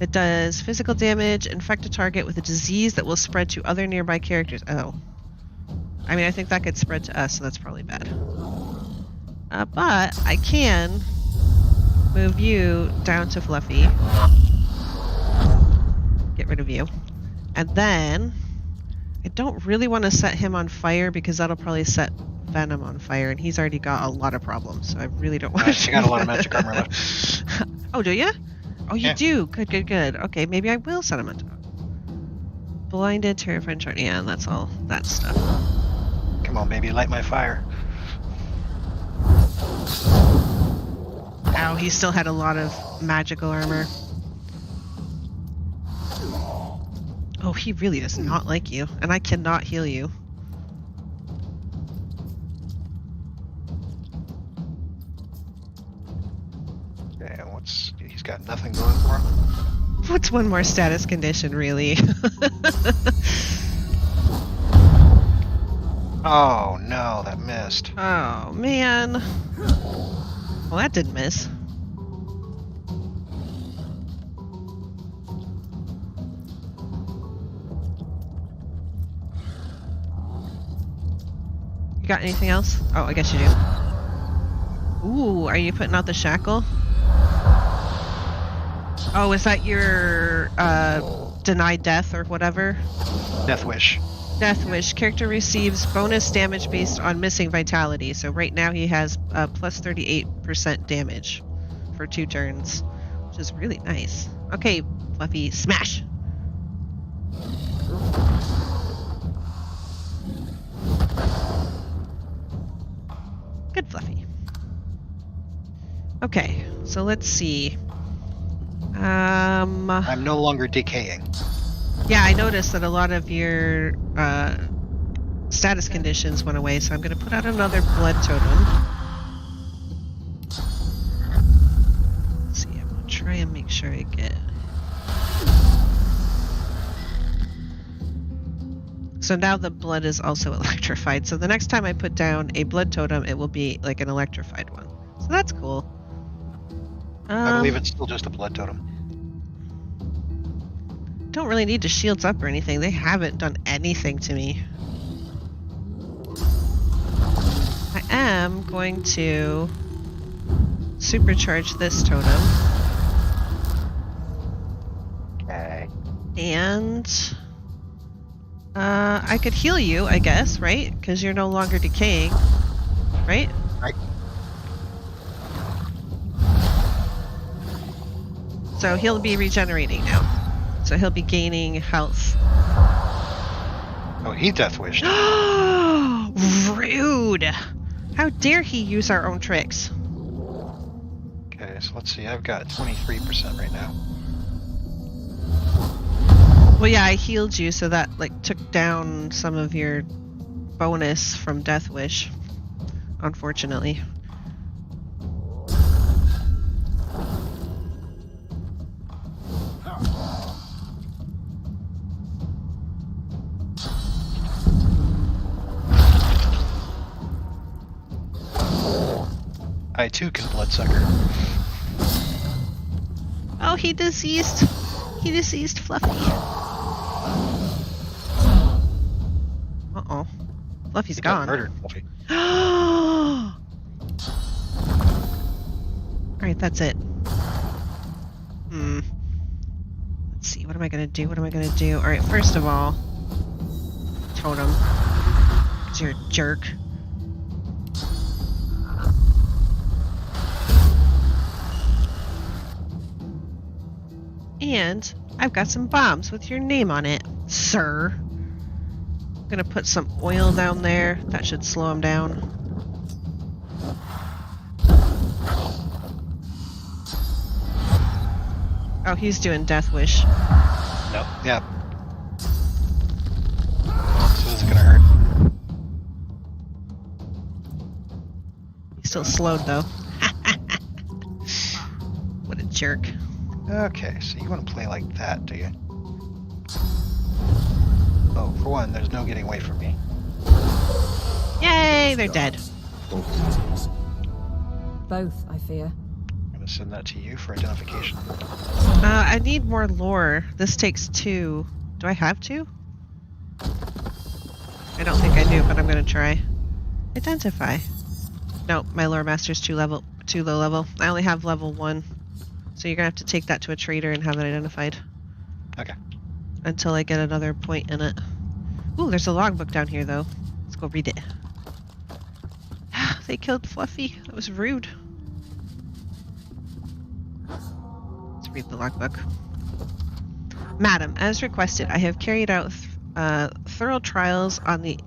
It does physical damage, infect a target with a disease that will spread to other nearby characters. Oh. I mean, I think that could spread to us, so that's probably bad. But I can move you down to Fluffy. Get rid of you. And then I don't really want to set him on fire because that'll probably set Venom on fire, and he's already got a lot of problems, so I really don't want to. She got a lot of magic armor left. Oh, do you? Oh, you Yeah. do? Good, good, good. Okay, maybe I will set him on. Blinded, terrifying, charge. Yeah, that's all that stuff. Come on, baby, light my fire. Ow, he still had a lot of magical armor. Oh, he really does not like you, and I cannot heal you. Okay, he's got nothing going for him. What's one more status condition, really? Oh no, that missed. Oh, man. Well, that didn't miss. You got anything else? Oh, I guess you do. Ooh, are you putting out the shackle? Oh, is that your deny death or whatever? Death wish. Death Wish. Character receives bonus damage based on missing vitality. So right now he has plus 38% damage for 2 turns, which is really nice. Okay, Fluffy, smash! Good, Fluffy. Okay, so let's see. I'm no longer decaying. Yeah, I noticed that a lot of your status conditions went away, so I'm going to put out another blood totem. Let's see, I'm going to try and make sure I get... So now the blood is also electrified, so the next time I put down a blood totem, it will be like an electrified one. So that's cool. I believe it's still just a blood totem. Don't really need to shields up or anything. They haven't done anything to me. I am going to supercharge this totem. Okay. And I could heal you, I guess, right? Because you're no longer decaying, right? Right. So he'll be regenerating now. So he'll be gaining health. Oh, he death wished. Rude! How dare he use our own tricks? Okay, so let's see. I've got 23% right now. Well, yeah, I healed you, so that like took down some of your bonus from Death Wish, unfortunately. I too can bloodsucker. Oh, he deceased. He deceased Fluffy. Uh-oh. Fluffy's gone. Murdered Fluffy. Alright, that's it. Let's see, what am I gonna do? What am I gonna do? Alright, first of all, totem. 'Cause you're a jerk. And I've got some bombs with your name on it, sir. I'm gonna put some oil down there. That should slow him down. Oh, he's doing Death Wish. No. Yeah. So this is gonna hurt. He's still slowed though. What a jerk. Okay, so you want to play like that, do you? Oh, for one, there's no getting away from me. Yay, they're dead. Both, I fear. I'm gonna send that to you for identification. I need more lore. This takes 2. Do I have 2? I don't think I do, but I'm gonna try. Identify. Nope, my lore master's too low level. I only have level 1. So you're gonna have to take that to a trader and have it identified. Okay. Until I get another point in it. Ooh, there's a logbook down here though. Let's go read it. They killed Fluffy. That was rude. Let's read the logbook. Madam, as requested, I have carried out thorough trials on the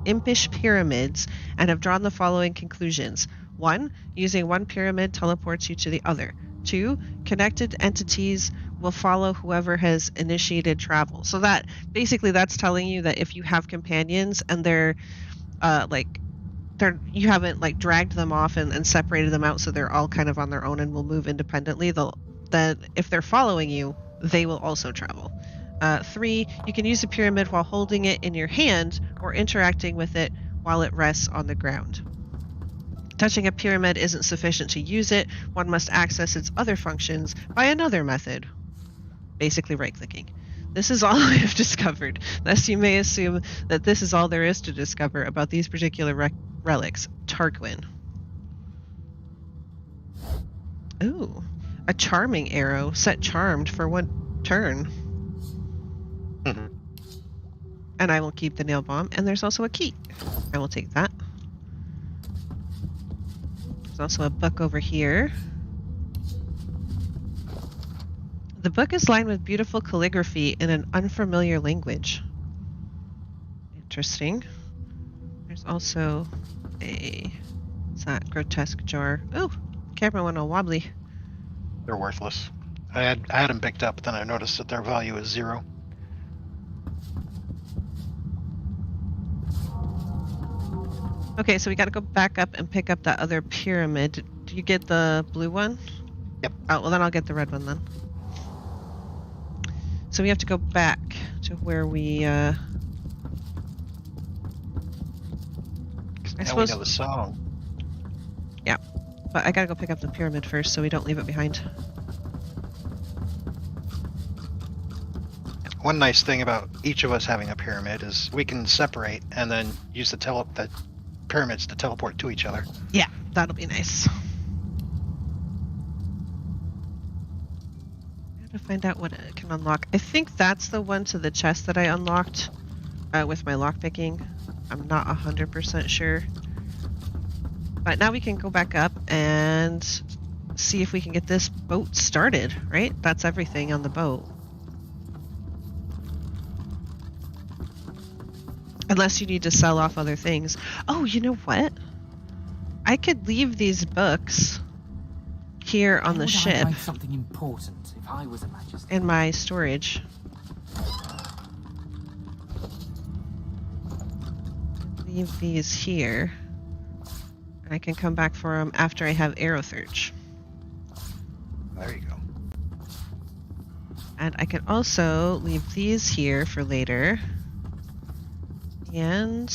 impish pyramids and have drawn the following conclusions. 1. Using one pyramid teleports you to the other. 2. Connected entities will follow whoever has initiated travel. So that basically that's telling you that if you have companions and you haven't like dragged them off and separated them out so they're all kind of on their own and will move independently, then if they're following you, they will also travel. 3, you can use the pyramid while holding it in your hand or interacting with it while it rests on the ground. Touching a pyramid isn't sufficient to use it. One must access its other functions by another method. Basically right-clicking. This is all I have discovered. Thus you may assume that this is all there is to discover about these particular relics. Tarquin. Ooh. A charming arrow. Set charmed for 1 turn. Mm-hmm. And I will keep the nail bomb. And there's also a key. I will take that. There's also a book over here. The book is lined with beautiful calligraphy in an unfamiliar language. Interesting. There's also what's that? Grotesque jar. Oh, camera went all wobbly. They're worthless. I had them picked up, but then I noticed that their value is 0. Okay, so we got to go back up and pick up that other pyramid. Do you get the blue one? Yep. Oh, well then I'll get the red one then. So we have to go back to where we, I suppose... we know the song. Yeah, but I gotta go pick up the pyramid first so we don't leave it behind. One nice thing about each of us having a pyramid is we can separate and then use the pyramids to teleport to each other. Yeah, that'll be nice. To find out what it can unlock. I think that's the one to the chest that I unlocked with my lockpicking. I'm not 100% sure. But now we can go back up and see if we can get this boat started, right? That's everything on the boat. Unless you need to sell off other things. Oh, you know what? I could leave these books here on the ship. I'd find something important if I was a magistrate. In my storage. Leave these here. I can come back for them after I have arrow search. There you go. And I can also leave these here for later. And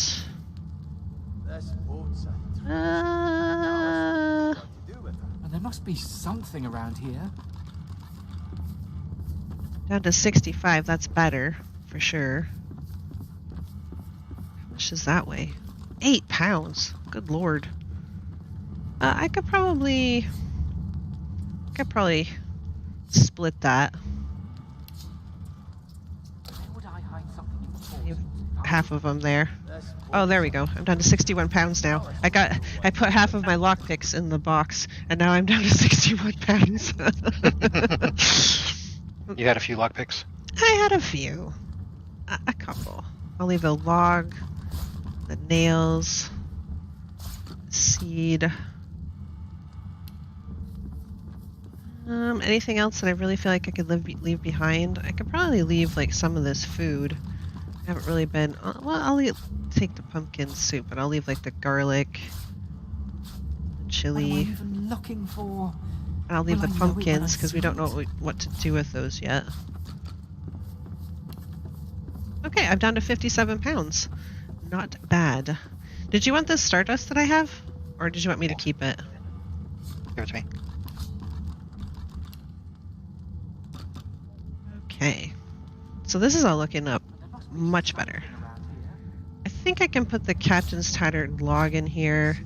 there must be something around here. Down to 65, that's better, for sure. How much is that weigh? 8 pounds. Good lord. I could probably split that. Where would I hide something important? Leave half of them there. Oh, there we go. I'm down to 61 pounds now. I put half of my lockpicks in the box, and now I'm down to 61 pounds. You had a few lockpicks? I had a few. A couple. I'll leave the log, the nails, seed. Anything else that I really feel like I could leave behind? I could probably leave like some of this food. I haven't really been. Well, I'll take the pumpkin soup, but I'll leave like the garlic, the chili. What am I even looking for? And I'll leave the pumpkins because we don't know what to do with those yet. Okay, I'm down to 57 pounds. Not bad. Did you want this stardust that I have? Or did you want me to keep it? Give it to me. Okay. So this is all looking up much better. I think I can put the captain's tattered log in here.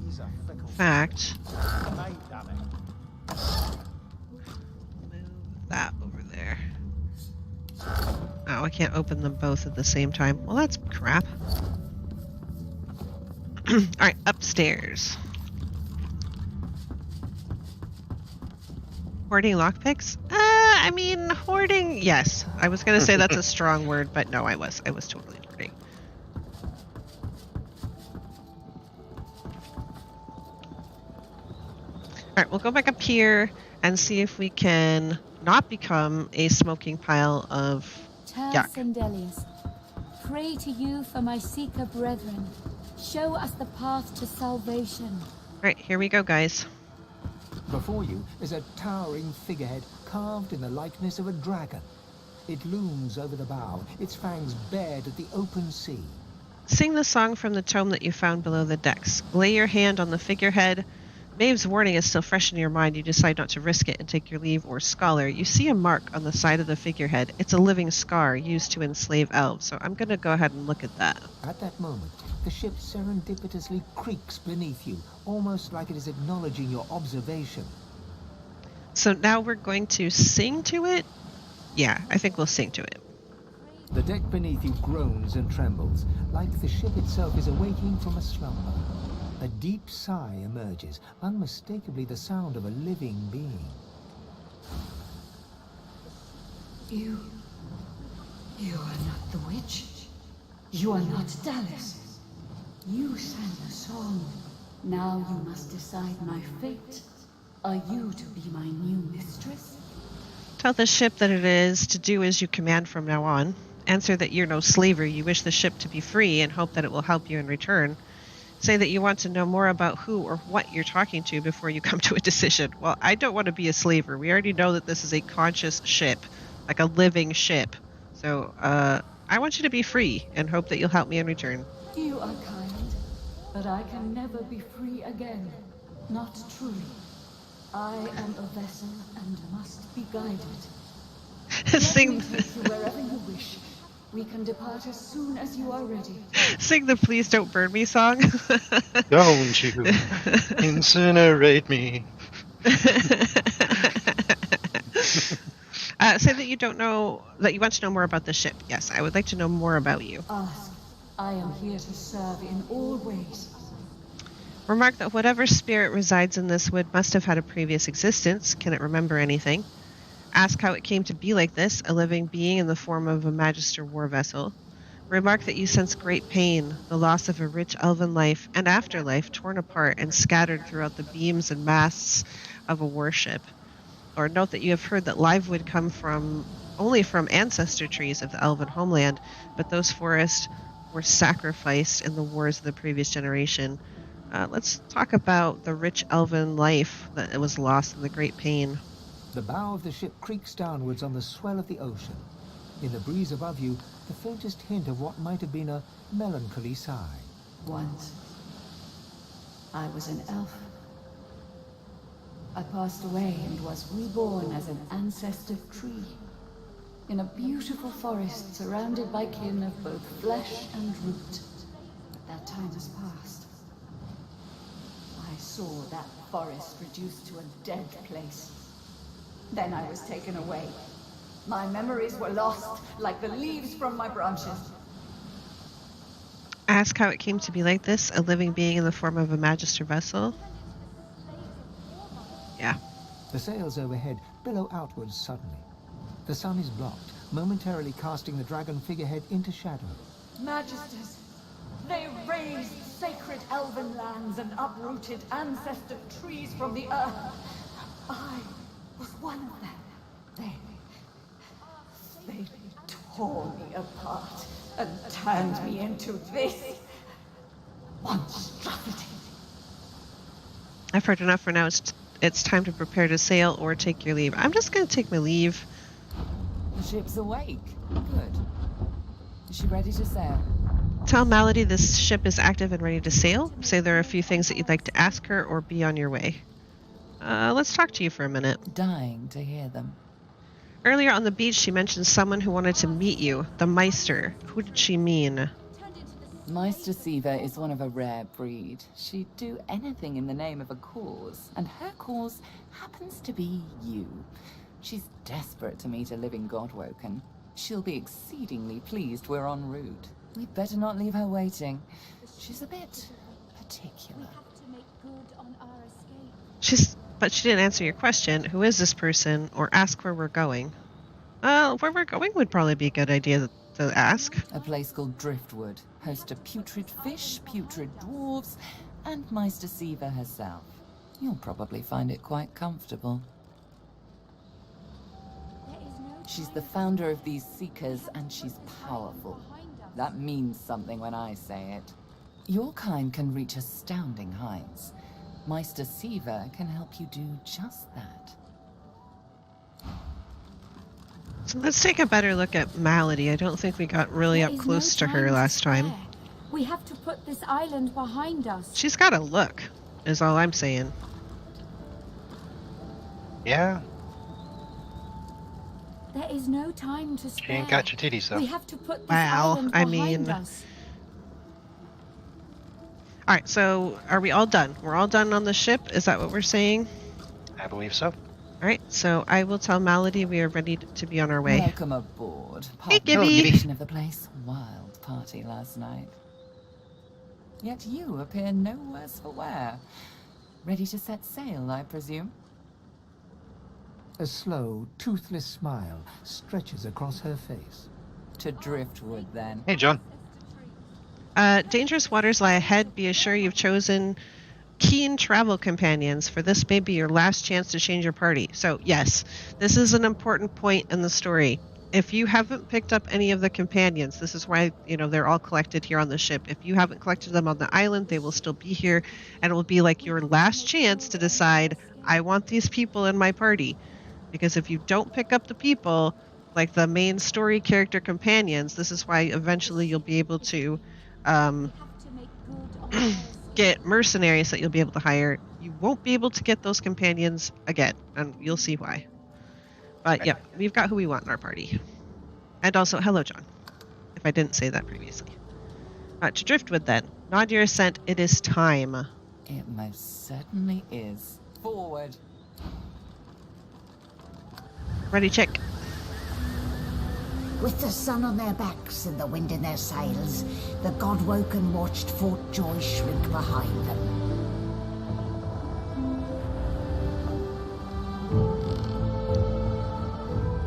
In fact, move that over there. Oh, I can't open them both at the same time. Well, that's crap. Alright, upstairs. Hoarding lockpicks? I mean, hoarding, yes. I was going to say that's a strong word, but no, I was totally hoarding. Alright, we'll go back up here and see if we can not become a smoking pile of yuck. Sendelius, pray to you for my Seeker brethren. Show us the path to salvation. Alright, here we go, guys. Before you is a towering figurehead carved in the likeness of a dragon. It looms over the bow, its fangs bared at the open sea. Sing the song from the tome that you found below the decks. Lay your hand on the figurehead. Maeve's warning is still fresh in your mind. You decide not to risk it and take your leave. Or scholar, you see a mark on the side of the figurehead. It's a living scar used to enslave elves. So I'm going to go ahead and look at that. At that moment, the ship serendipitously creaks beneath you, almost like it is acknowledging your observation. So now we're going to sing to it? Yeah, I think we'll sing to it. The deck beneath you groans and trembles, like the ship itself is awaking from a slumber. A deep sigh emerges, unmistakably the sound of a living being. You are not the witch. You are not Dallas. You sang the song. Now you must decide my fate. Are you to be my new mistress? Tell the ship that it is to do as you command from now on. Answer that you're no slaver. You wish the ship to be free and hope that it will help you in return. Say that you want to know more about who or what you're talking to before you come to a decision. Well, I don't want to be a slaver. We already know that this is a conscious ship, like a living ship. So, I want you to be free and hope that you'll help me in return. You are kind, but I can never be free again. Not truly. I am a vessel and must be guided. Sing. Let me take you wherever you wish. We can depart as soon as you are ready. Sing the "Please Don't Burn Me" song. Don't you incinerate me. Say that you don't know, that you want to know more about the ship. Yes, I would like to know more about you. Ask. I am here to serve in all ways. Remark that whatever spirit resides in this wood must have had a previous existence. Can it remember anything? Ask how it came to be like this, a living being in the form of a Magister war vessel. Remark that you sense great pain, the loss of a rich elven life and afterlife torn apart and scattered throughout the beams and masts of a warship. Or note that you have heard that live wood come only from ancestor trees of the elven homeland, but those forests were sacrificed in the wars of the previous generation. Let's talk about the rich elven life that was lost in the great pain. The bow of the ship creaks downwards on the swell of the ocean. In the breeze above you, the faintest hint of what might have been a melancholy sigh. Once, I was an elf. I passed away and was reborn as an ancestor tree. In a beautiful forest surrounded by kin of both flesh and root. But that time has passed. I saw that forest reduced to a dead place. Then I was taken away. My memories were lost, like the leaves from my branches. Ask how it came to be like this, a living being in the form of a Magister vessel. Yeah. The sails overhead billow outwards suddenly. The sun is blocked, momentarily casting the dragon figurehead into shadow. Magisters, they razed sacred elven lands and uprooted ancestor trees from the earth. I was one of them. They tore me apart and turned me into this monstrosity. I've heard enough for now. It's time to prepare to sail or take your leave. I'm just going to take my leave. The ship's awake. Good. Is she ready to sail? Tell Malady this ship is active and ready to sail. Say there are a few things that you'd like to ask her or be on your way. Let's talk to you for a minute. Dying to hear them. Earlier on the beach, she mentioned someone who wanted to meet you, the Meister. Who did she mean? Meister Siva is one of a rare breed. She'd do anything in the name of a cause, and her cause happens to be you. She's desperate to meet a living Godwoken. She'll be exceedingly pleased we're en route. We'd better not leave her waiting. She's a bit particular. But she didn't answer your question. Who is this person? Or ask where we're going. Where we're going would probably be a good idea to ask. A place called Driftwood. Host of putrid fish, putrid dwarves, and Meister Siva herself. You'll probably find it quite comfortable. She's the founder of these Seekers, and she's powerful. That means something when I say it. Your kind can reach astounding heights. Meister Siva can help you do just that. So let's take a better look at Malady. I don't think we got really up close to her last time. We have to put this island behind us. She's got a look, is all I'm saying. Yeah. There is no time to spare. She ain't got your titties, though. We have to put this island behind us. Alright, so are we all done? We're all done on the ship? Is that what we're saying? I believe so. Alright, so I will tell Malady we are ready to be on our way. Welcome aboard. Hey, Gibby! Of the place. Wild party last night. Yet you appear no worse for wear. Ready to set sail, I presume? A slow, toothless smile stretches across her face. To Driftwood, then. Hey, John. Dangerous waters lie ahead. Be assured you've chosen keen travel companions, for this may be your last chance to change your party. So, yes, this is an important point in the story. If you haven't picked up any of the companions, this is why, they're all collected here on the ship. If you haven't collected them on the island, they will still be here, and it will be like your last chance to decide, I want these people in my party. Because if you don't pick up the people, like the main story character companions, this is why eventually you'll be able to get mercenaries that you'll be able to hire. You won't be able to get those companions again, and you'll see why. But yeah, we've got who we want in our party. And also, hello, John, if I didn't say that previously. To Driftwood, then. Nod your assent. It is time. It most certainly is. Forward. Ready, chick. With the sun on their backs and the wind in their sails, the Godwoken watched Fort Joy shrink behind them.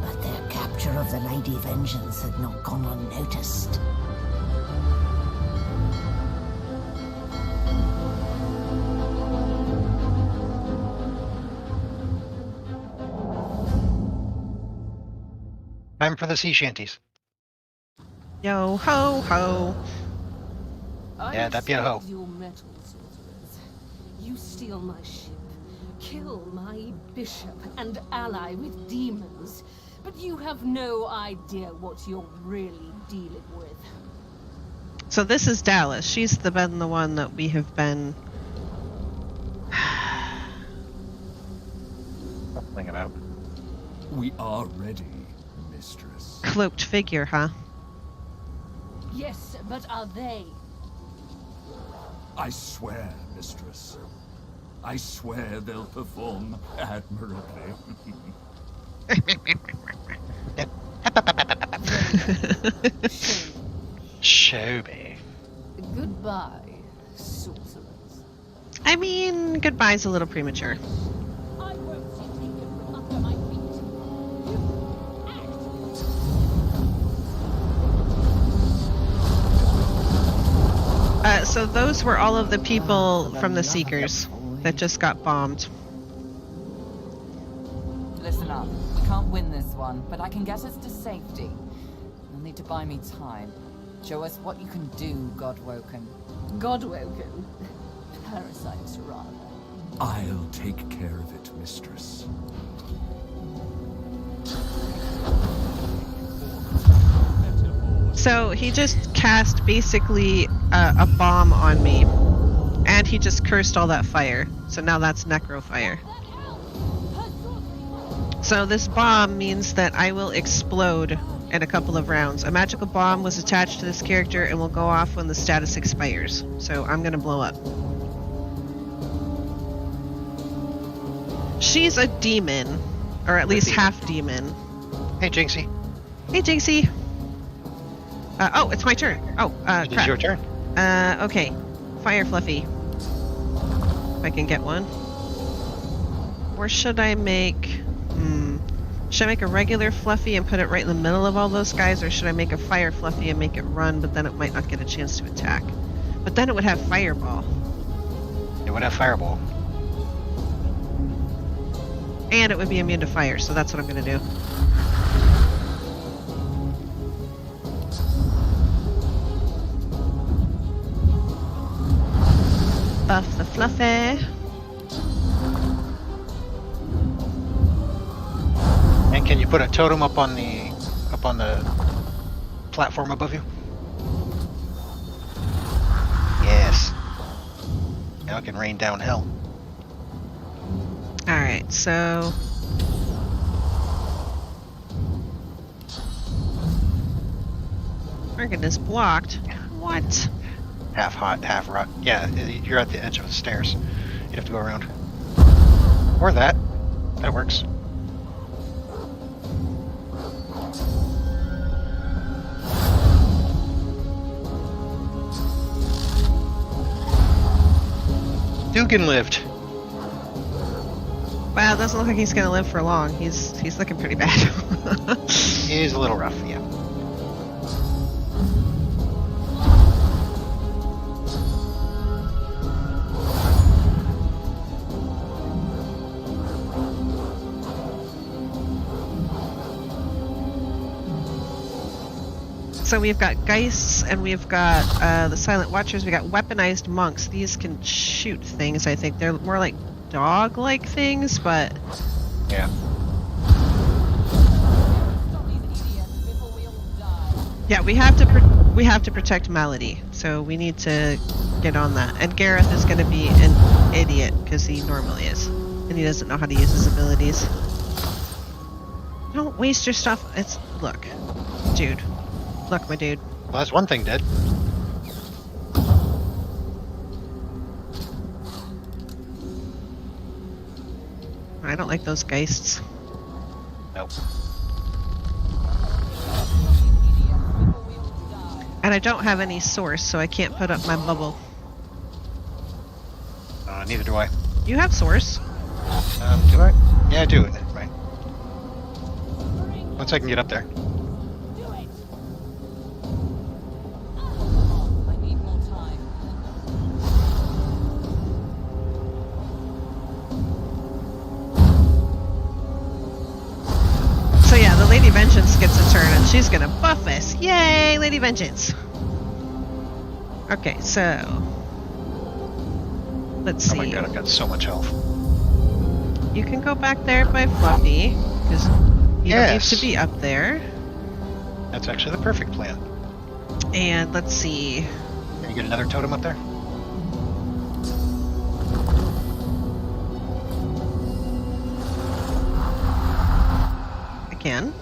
But their capture of the Lady Vengeance had not gone unnoticed. Time for the sea shanties. Yo ho ho. Yeah, that'd be a ho. Your metal sorcerers. You steal my ship, kill my bishop, and ally with demons. But you have no idea what you're really dealing with. So this is Dallas. She's been the one that we have been Think about. We are ready, mistress. Cloaked figure, huh? Yes, but are they? I swear, mistress. I swear they'll perform admirably. Show me. Goodbye, sorcerers. I mean, goodbye's a little premature. I won't sit taken from under my feet. So those were all of the people from the Seekers that just got bombed. Listen up. We can't win this one, but I can get us to safety. You'll need to buy me time. Show us what you can do, Godwoken. Godwoken? Parasites, rather. I'll take care of it, mistress. So he just cast basically a bomb on me, and he just cursed all that fire. So now that's necro fire. So this bomb means that I will explode in a couple of rounds. A magical bomb was attached to this character and will go off when the status expires. So I'm gonna blow up. She's a demon, or at least half demon. Hey, Jinxie. Hey, Jinxie. Oh, it's my turn. Oh, It is your turn. Okay. Fire Fluffy. If I can get one. Or should I make... Should I make a regular Fluffy and put it right in the middle of all those guys, or should I make a Fire Fluffy and make it run, but then it might not get a chance to attack? But then it would have Fireball. It would have Fireball. And it would be immune to fire, so that's what I'm going to do. Buff the Fluffy. And can you put a totem up on the platform above you? Yes. Now it can rain down hell. Alright, so... Target is blocked. What? Half hot, half rot. Yeah, you're at the edge of the stairs. You'd have to go around. Or that. That works. Dugan lived. Wow, it doesn't look like he's gonna live for long. He's looking pretty bad. He's a little rough, yeah. So we've got Geists, and we've got the Silent Watchers. We got weaponized monks. These can shoot things, I think. They're more like dog-like things, but... Yeah. Yeah, we have to protect Melody, so we need to get on that. And Gareth is going to be an idiot, because he normally is. And he doesn't know how to use his abilities. Don't waste your stuff. Look, dude. Look, my dude. Well, that's one thing dead. I don't like those Geists. Nope. And I don't have any source, so I can't put up my bubble. Neither do I. You have source. Do I? Yeah, I do. Right. Once I can get up there. So yeah, the Lady Vengeance gets a turn, and she's gonna buff us. Yay, Lady Vengeance! Okay, so... Let's see. Oh my god, I've got so much health. You can go back there by Fluffy, because you don't need to be up there. That's actually the perfect plan. And let's see. Can you get another totem up there? Again.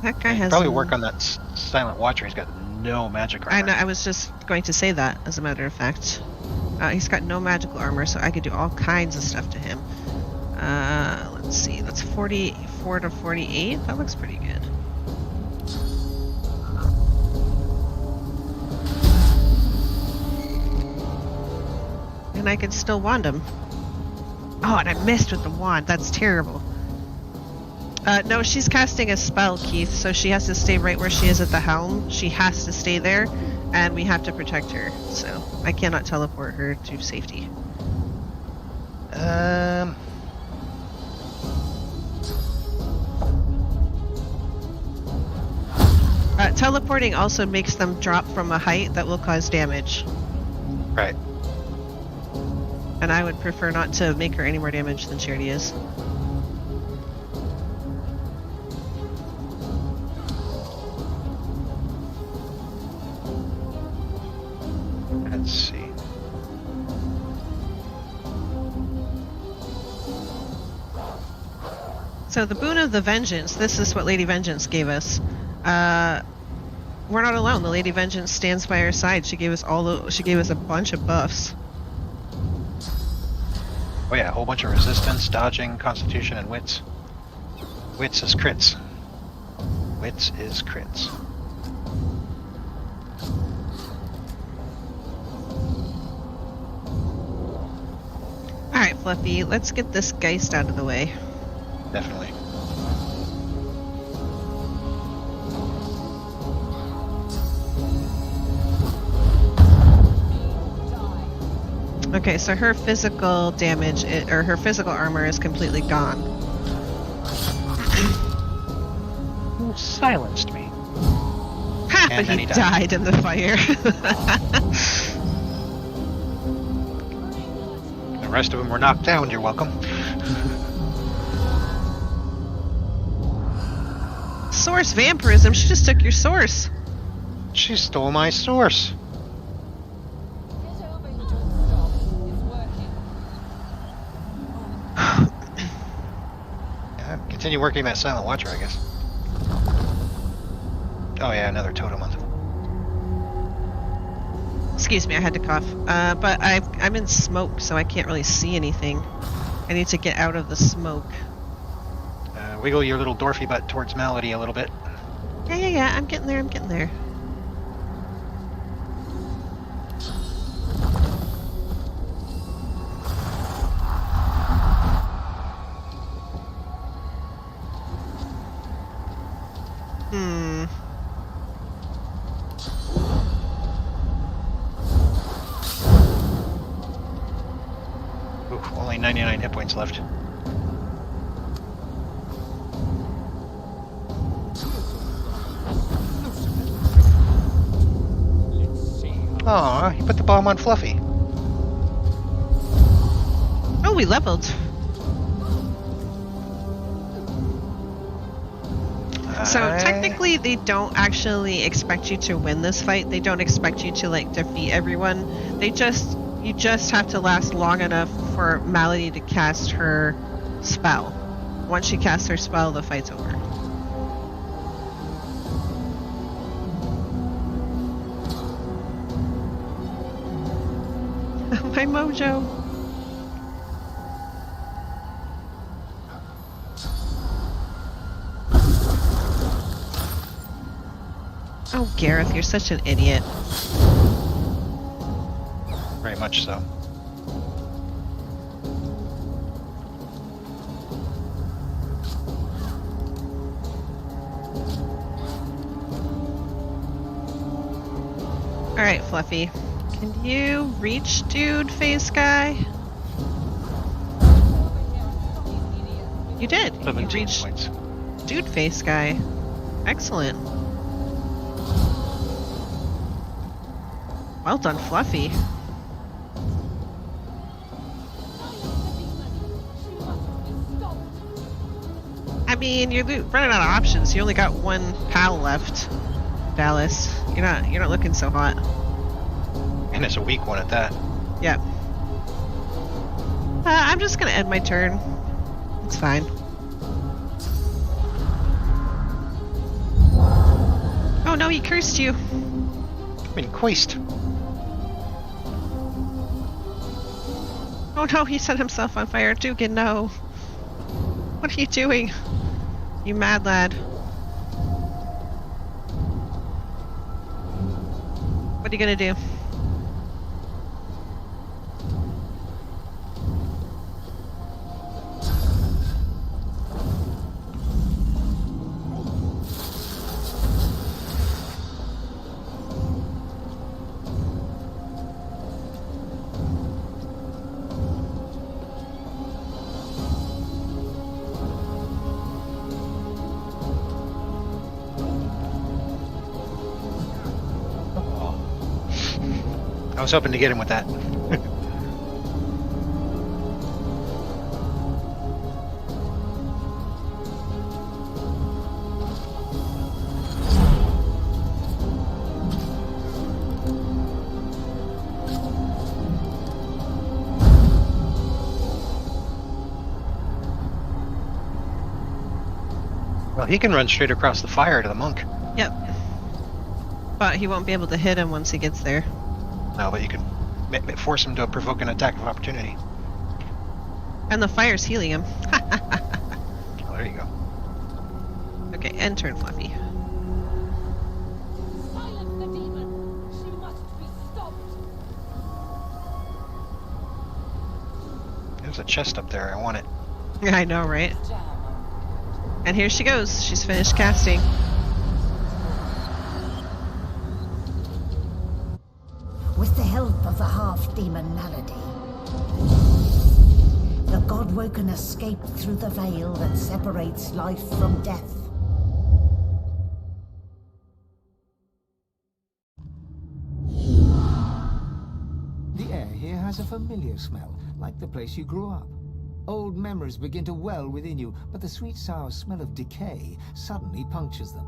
That guy has... Probably work on that Silent Watcher. He's got no magic armor. I know, I was just going to say that, as a matter of fact. He's got no magical armor, so I could do all kinds of stuff to him. Let's see, that's 44 to 48. That looks pretty good. And I can still wand him. Oh, and I missed with the wand. That's terrible. No, she's casting a spell, Keith, so she has to stay right where she is at the helm. She has to stay there, and we have to protect her, so I cannot teleport her to safety. Teleporting also makes them drop from a height that will cause damage. Right. And I would prefer not to make her any more damage than she already is. So the Boon of the Vengeance, this is what Lady Vengeance gave us. We're not alone. The Lady Vengeance stands by our side. She gave us a bunch of buffs. Oh yeah, a whole bunch of resistance, dodging, constitution, and wits. Wits is crits. Wits is crits. Alright, Fluffy, let's get this Geist out of the way. Definitely. Okay, so her physical damage, or her physical armor is completely gone. You silenced me. Ha! But he died in the fire. The rest of them were knocked down, you're welcome. Source vampirism? She just took your source. She stole my source. Continue working that Silent Watcher, I guess. Oh yeah, another totem month. Excuse me, I had to cough. But I'm in smoke, so I can't really see anything. I need to get out of the smoke. Wiggle your little dwarfy butt towards Malady a little bit. Yeah, I'm getting there, Ooh, only 99 hit points left. Aw, he put the bomb on Fluffy. Oh, we leveled. So technically they don't actually expect you to win this fight. They don't expect you to like defeat everyone. You just have to last long enough for Malady to cast her spell. Once she casts her spell, the fight's over. My mojo. Oh, Gareth, you're such an idiot. Very much so. Alright, Fluffy. Can you reach Dude Face Guy? You did. You reached points. Dude Face Guy. Excellent. Well done, Fluffy. I mean, you're running out of options. You only got one pal left, Dallas. You're not looking so hot. And it's a weak one at that. Yep. I'm just gonna end my turn. It's fine. Oh no, he cursed you. I mean, quest. Oh no, he set himself on fire. Dugan, no. What are you doing? You mad lad. What are you gonna do? I was hoping to get him with that. Well, he can run straight across the fire to the monk. Yep. But he won't be able to hit him once he gets there. No, but you can force him to provoke an attack of opportunity. And the fire's healing him. Oh, there you go. Okay, end turn, Fluffy. Silence the demon! She must be stopped! There's a chest up there. I want it. I know, right? And here she goes. She's finished casting. With the help of the half-demon malady, the God-woken escaped through the veil that separates life from death. The air here has a familiar smell, like the place you grew up. Old memories begin to well within you, but the sweet sour smell of decay suddenly punctures them.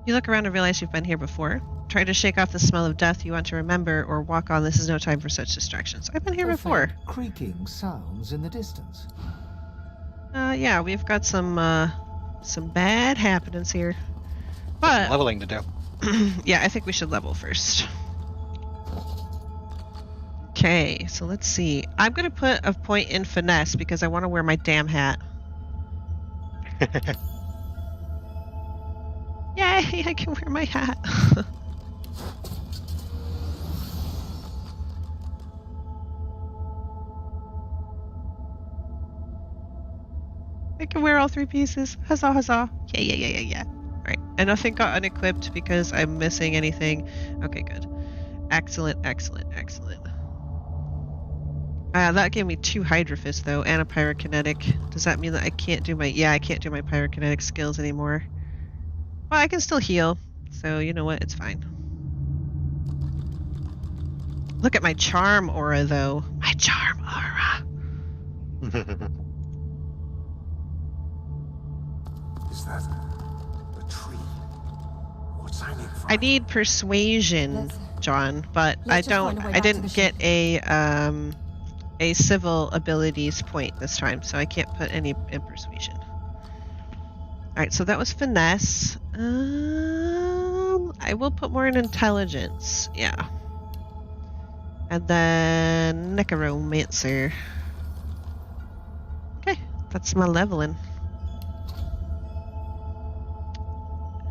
You look around and realize you've been here before. Try to shake off the smell of death you want to remember, or walk on. This is no time for such distractions. I've been here before. Faint creaking sounds in the distance. Yeah, we've got some bad happenings here. But some leveling to do. Yeah, I think we should level first. Okay, so let's see. I'm gonna put a point in finesse because I want to wear my damn hat. Yay, I can wear my hat. I can wear all 3 pieces. Huzzah, huzzah. Yeah. Alright, and nothing got unequipped because I'm missing anything. Okay, good. Excellent. That gave me 2 Hydrofists, though, and a Pyrokinetic. Does that mean that I can't do my... Yeah, I can't do my Pyrokinetic skills anymore. Well, I can still heal, so you know what? It's fine. Look at my charm aura, though. My charm aura. Is that a tree? What's hiding from? I need persuasion, John, but I didn't get a civil abilities point this time, so I can't put any in persuasion. Alright, so that was finesse. I will put more in intelligence, yeah. And then necromancer. Okay, that's my leveling.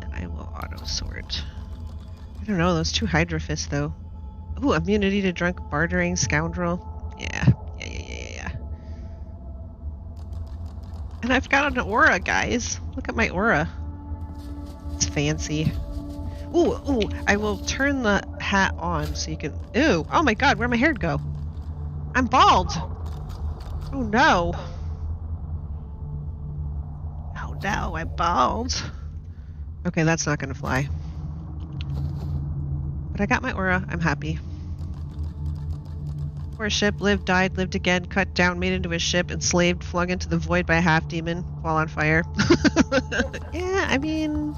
And I will auto sort. I don't know, those 2 Hydrofists though. Ooh, immunity to drunk bartering scoundrel. Yeah. And I've got an aura, guys. Look at my aura. It's fancy. Ooh, I will turn the hat on so you can... Ooh, oh my god, where'd my hair go? I'm bald! Oh no. Oh no, I'm bald. Okay, that's not gonna fly. But I got my aura, I'm happy. Poor ship, lived, died, lived again, cut down, made into a ship, enslaved, flung into the void by a half-demon while on fire. Yeah, I mean...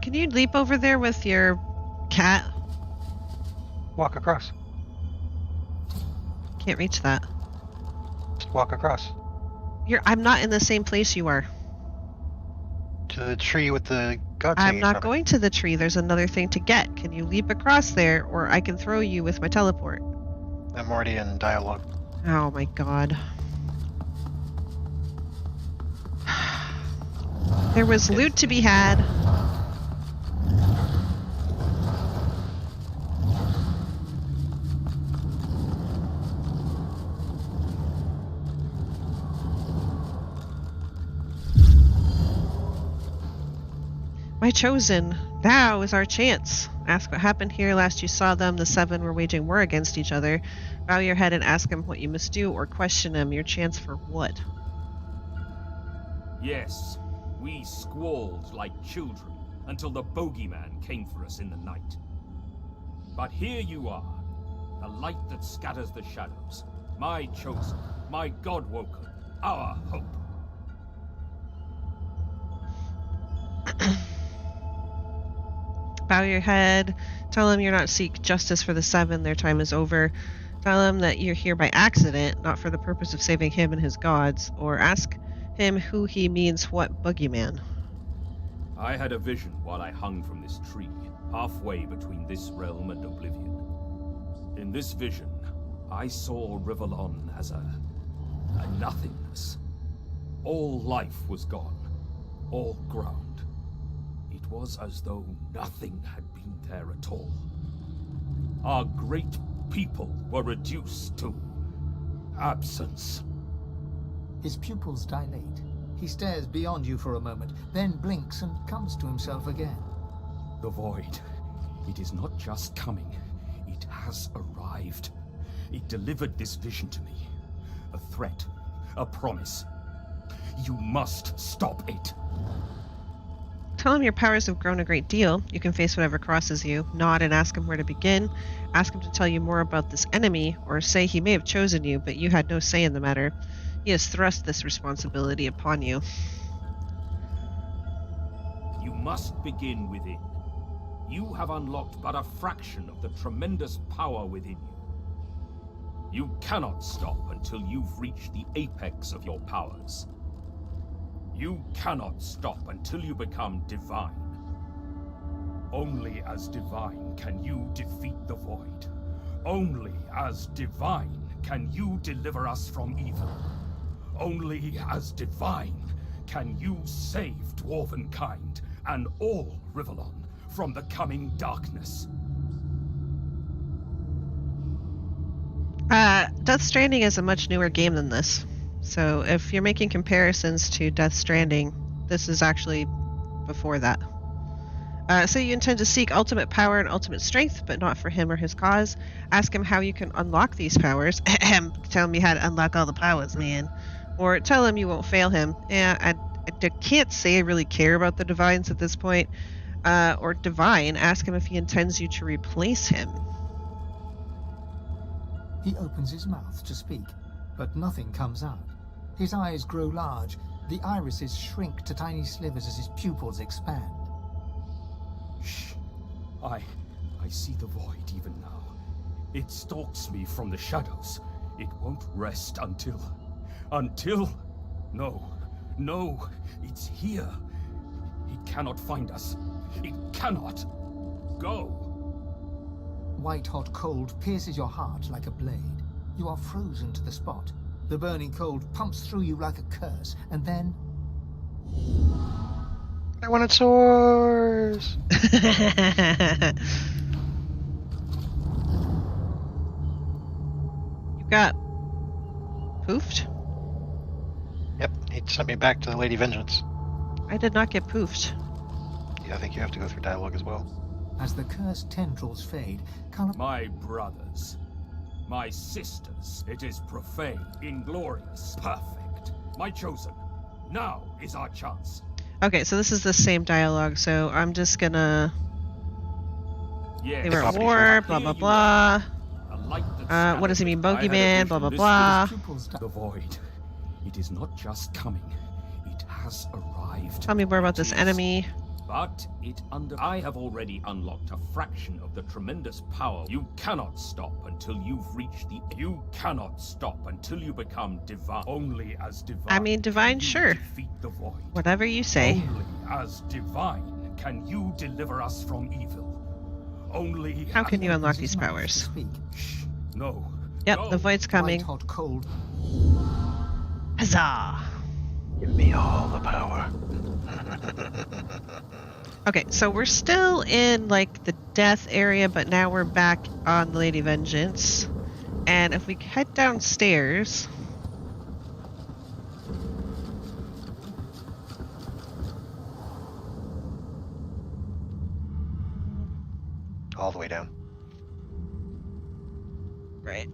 can you leap over there with your cat? Walk across. Can't reach that. Just walk across. I'm not in the same place you are. To the tree with the gods. I'm not going to the tree. There's another thing to get. Can you leap across there, or I can throw you with my teleport? I'm already in dialogue. Oh my god. There was loot to be had. My chosen, now is our chance. Ask what happened here last you saw them. The 7 were waging war against each other. Bow your head and ask him what you must do, or question him. Your chance for what? Yes, we squalled like children until the bogeyman came for us in the night. But here you are, the light that scatters the shadows. My chosen, my God-woken, our hope. Bow your head. Tell him you're not seek justice for the Seven. Their time is over. Tell him that you're here by accident, not for the purpose of saving him and his gods. Or ask him who he means what boogeyman. I had a vision while I hung from this tree, halfway between this realm and oblivion. In this vision, I saw Rivellon as a nothingness. All life was gone, all ground. It was as though nothing had been there at all. Our great people were reduced to absence. His pupils dilate. He stares beyond you for a moment, then blinks and comes to himself again. The void. It is not just coming. It has arrived. It delivered this vision to me. A threat. A promise. You must stop it. Tell him your powers have grown a great deal. You can face whatever crosses you. Nod and ask him where to begin. Ask him to tell you more about this enemy, or say he may have chosen you, but you had no say in the matter. He has thrust this responsibility upon you. You must begin within. You have unlocked but a fraction of the tremendous power within you. You cannot stop until you've reached the apex of your powers. You cannot stop until you become divine. Only as divine can you defeat the void. Only as divine can you deliver us from evil. Only as divine can you save Dwarvenkind and all Rivellon from the coming darkness. Death Stranding is a much newer game than this. So if you're making comparisons to Death Stranding, this is actually before that. So you intend to seek ultimate power and ultimate strength, but not for him or his cause. Ask him how you can unlock these powers. Tell me how to unlock all the powers, man. Or tell him you won't fail him. Yeah, I can't say I really care about the Divines at this point. Or Divine, ask him if he intends you to replace him. He opens his mouth to speak, but nothing comes out. His eyes grow large. The irises shrink to tiny slivers as his pupils expand. Shh. I see the void even now. It stalks me from the shadows. It won't rest until... No, it's here. It cannot find us. It cannot. Go. White-hot cold pierces your heart like a blade. You are frozen to the spot. The burning cold pumps through you like a curse, and then... I wanted sores! You got... poofed? Yep, he sent me back to the Lady Vengeance. I did not get poofed. Yeah, I think you have to go through dialogue as well. As the cursed tendrils fade, my brothers, my sisters, it is profane, inglorious, perfect. My chosen, now is our chance. Okay, so this is the same dialogue, so I'm just gonna... Yes. They were at war, blah blah blah. What does he mean, bogeyman, blah blah blah. The void. It is not just coming, it has arrived. Tell me more about this enemy. But I have already unlocked a fraction of the tremendous power. You cannot stop until you've reached the... You cannot stop until you become divine. Only as divine. I mean, divine, sure. Defeat the void. Whatever you say. Only as divine can you deliver us from evil. Only... How can you unlock these powers? Shh. No. Yep, no. the void's coming. White-hot cold. Huzzah! Give me all the power. Okay, so we're still in, like, the death area, but now we're back on the Lady Vengeance. And if we head downstairs... All the way down. Right.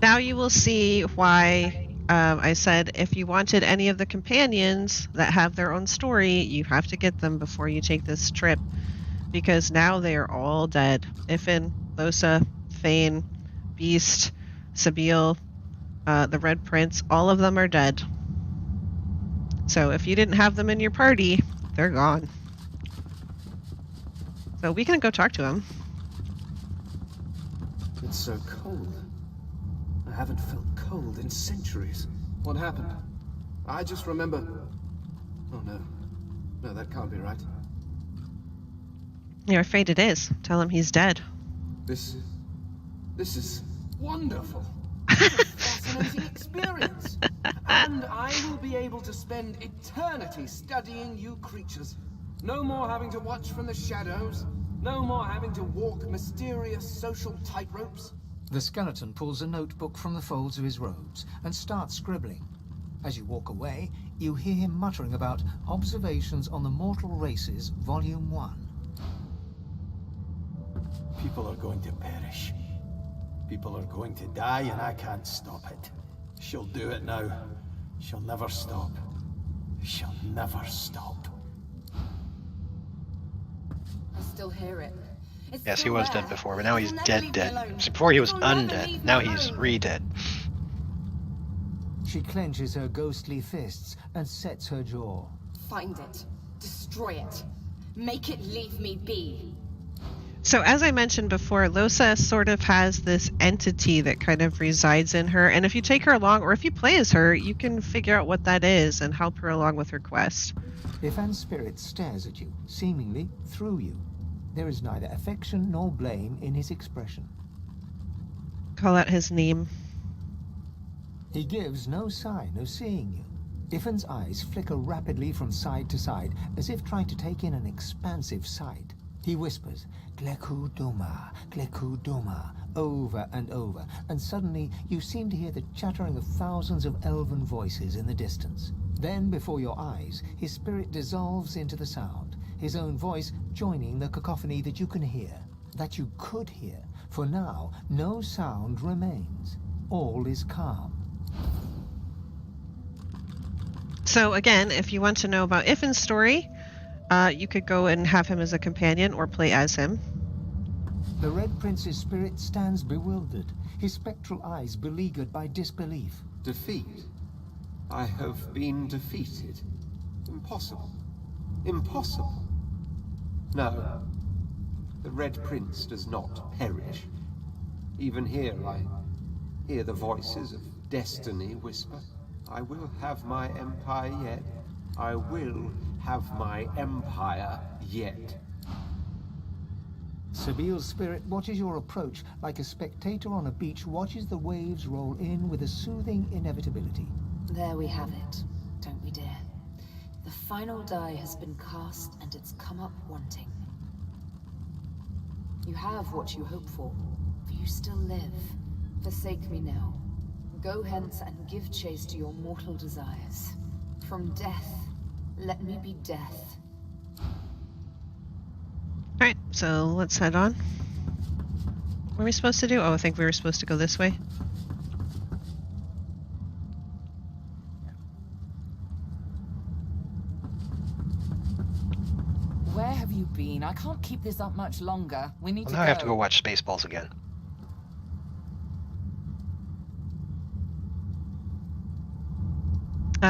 Now you will see why I said if you wanted any of the companions that have their own story, you have to get them before you take this trip, because now they are all dead. Ifin, Losa, Thane, Beast, Sabille, the Red Prince, all of them are dead. So if you didn't have them in your party, they're gone. So we can go talk to him. It's so cold. I haven't felt cold in centuries. What happened? I just remember... Oh no. No, that can't be right. You're afraid it is. Tell him he's dead. This is wonderful. It's a fascinating experience. And I will be able to spend eternity studying you creatures. No more having to watch from the shadows. No more having to walk mysterious social tightropes. The skeleton pulls a notebook from the folds of his robes and starts scribbling. As you walk away, you hear him muttering about Observations on the Mortal Races, Volume 1. People are going to perish. People are going to die, and I can't stop it. She'll do it now. She'll never stop. She'll never stop. I still hear it. Yes, he was dead before, but now he's dead. So before he was undead, now he's re-dead. She clenches her ghostly fists and sets her jaw. Find it. Destroy it. Make it leave me be. So as I mentioned before, Losa sort of has this entity that kind of resides in her, and if you take her along, or if you play as her, you can figure out what that is and help her along with her quest. Ifan's spirit stares at you, seemingly through you. There is neither affection nor blame in his expression. Call out his name. He gives no sign of seeing you. Ifan's eyes flicker rapidly from side to side, as if trying to take in an expansive sight. He whispers, Gleku Duma, Gleku Duma, over and over, and suddenly you seem to hear the chattering of thousands of elven voices in the distance. Then, before your eyes, his spirit dissolves into the sound, his own voice joining the cacophony that you can hear, that you could hear, for now no sound remains. All is calm. So again, if you want to know about Ifan's story, you could go and have him as a companion or play as him. The Red Prince's spirit stands bewildered, his spectral eyes beleaguered by disbelief. Defeat? I have been defeated. Impossible. Impossible. No. The Red Prince does not perish. Even here I hear the voices of destiny whisper, I will have my empire yet. I will have my empire yet. Sabille's spirit watches your approach like a spectator on a beach watches the waves roll in with a soothing inevitability. There we have it, don't we, dear? The final die has been cast and it's come up wanting. You have what you hope for you still live. Forsake me now. Go hence and give chase to your mortal desires. From death, let me be death. Alright, so let's head on. What are we supposed to do? Oh, I think we were supposed to go this way. Where have you been? I can't keep this up much longer. We need to go. Now I have to go watch Spaceballs again.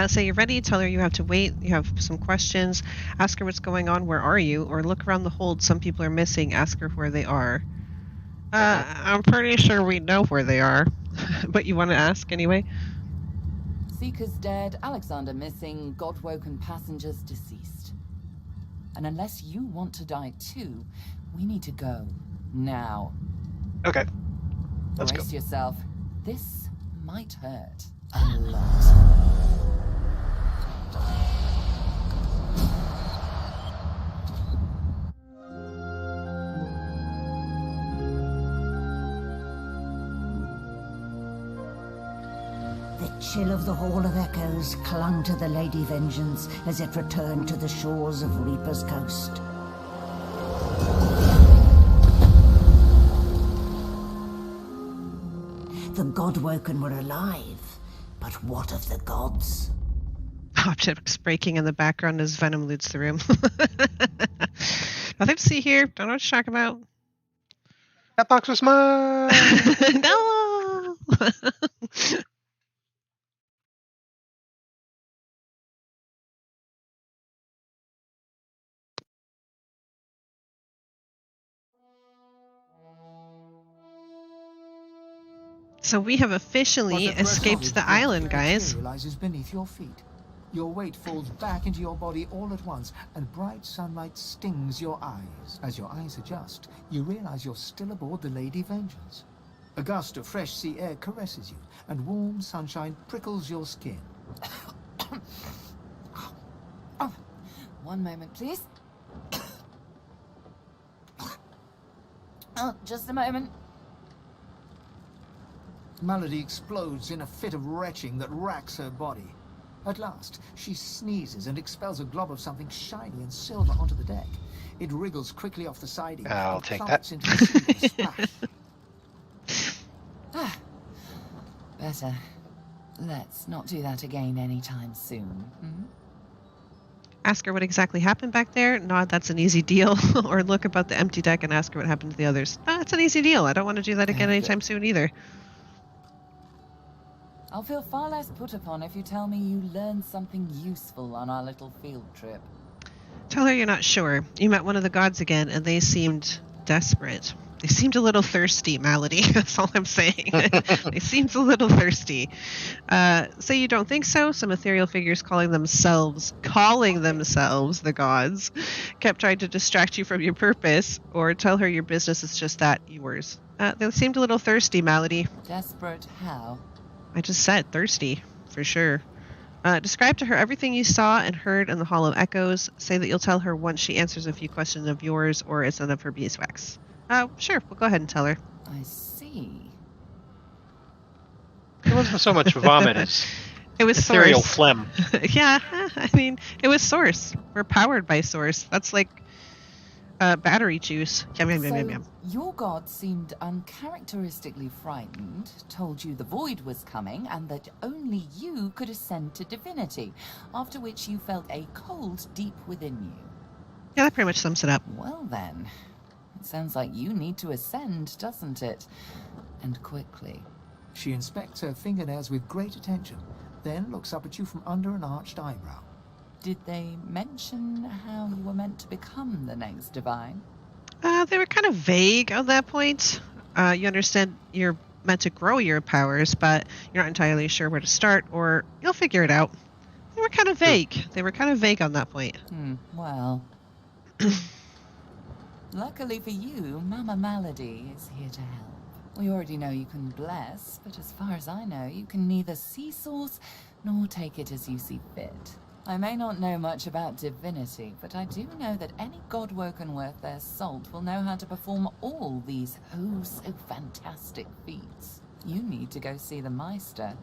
Say you're ready, tell her you have to wait, you have some questions, ask her what's going on, where are you, or look around the hold, some people are missing, ask her where they are. I'm pretty sure we know where they are, but you want to ask anyway? Seekers dead, Alexander missing, God-woken passengers deceased. And unless you want to die too, we need to go. Now. Okay. Let's go. Brace yourself. This might hurt a lot. The chill of the Hall of Echoes clung to the Lady Vengeance as it returned to the shores of Reaper's Coast. The Godwoken were alive, But what of the gods? Objects breaking in the background as Venom loots the room. Nothing to see here. Don't know what you're talking about. That box was mine! No! So we have officially escaped the island, guys. Materializes beneath your feet. Your weight falls back into your body all at once, and bright sunlight stings your eyes. As your eyes adjust, you realize you're still aboard the Lady Vengeance. A gust of fresh sea air caresses you, and warm sunshine prickles your skin. Oh, one moment, please. Oh, just a moment. Malady explodes in a fit of retching that racks her body. At last, she sneezes and expels a glob of something shiny and silver onto the deck. It wriggles quickly off the siding. I'll and take plummets that. Into the sea with a splash. Better. Let's not do that again anytime soon. Hmm? Ask her what exactly happened back there. Nod, that's an easy deal. Or look about the empty deck and ask her what happened to the others. It's an easy deal. I don't want to do that again anytime soon either. I'll feel far less put upon if you tell me you learned something useful on our little field trip. Tell her you're not sure. You met one of the gods again, and they seemed desperate. They seemed a little thirsty, Malady. That's all I'm saying. They seemed a little thirsty. Say you don't think so. Some ethereal figures calling themselves the gods kept trying to distract you from your purpose, or tell her your business is just that, yours. They seemed a little thirsty, Malady. Desperate how? I just said thirsty, for sure. Describe to her everything you saw and heard in the Hall of Echoes. Say that you'll tell her once she answers a few questions of yours, or it's none of her beeswax. Sure, we'll go ahead and tell her. I see. It wasn't so much vomit as it was ethereal source. phlegm. Yeah, I mean, it was source. We're powered by source. That's like battery juice. Yum, yum, yum, yum, yum. Your god seemed uncharacteristically frightened, told you the void was coming, and that only you could ascend to divinity, after which you felt a cold deep within you. Yeah, that pretty much sums it up. Well then, it sounds like you need to ascend, doesn't it? And quickly. She inspects her fingernails with great attention, then looks up at you from under an arched eyebrow. Did they mention how you were meant to become the next divine? They were kind of vague on that point. You understand you're meant to grow your powers, but you're not entirely sure where to start, or you'll figure it out. They were kind of vague. They were kind of vague on that point. Well. Luckily for you, Mama Malady is here to help. We already know you can bless, but as far as I know, you can neither see source nor take it as you see fit. I may not know much about divinity, but I do know that any godwoken worth their salt will know how to perform all these so fantastic feats. You need to go see the Meister.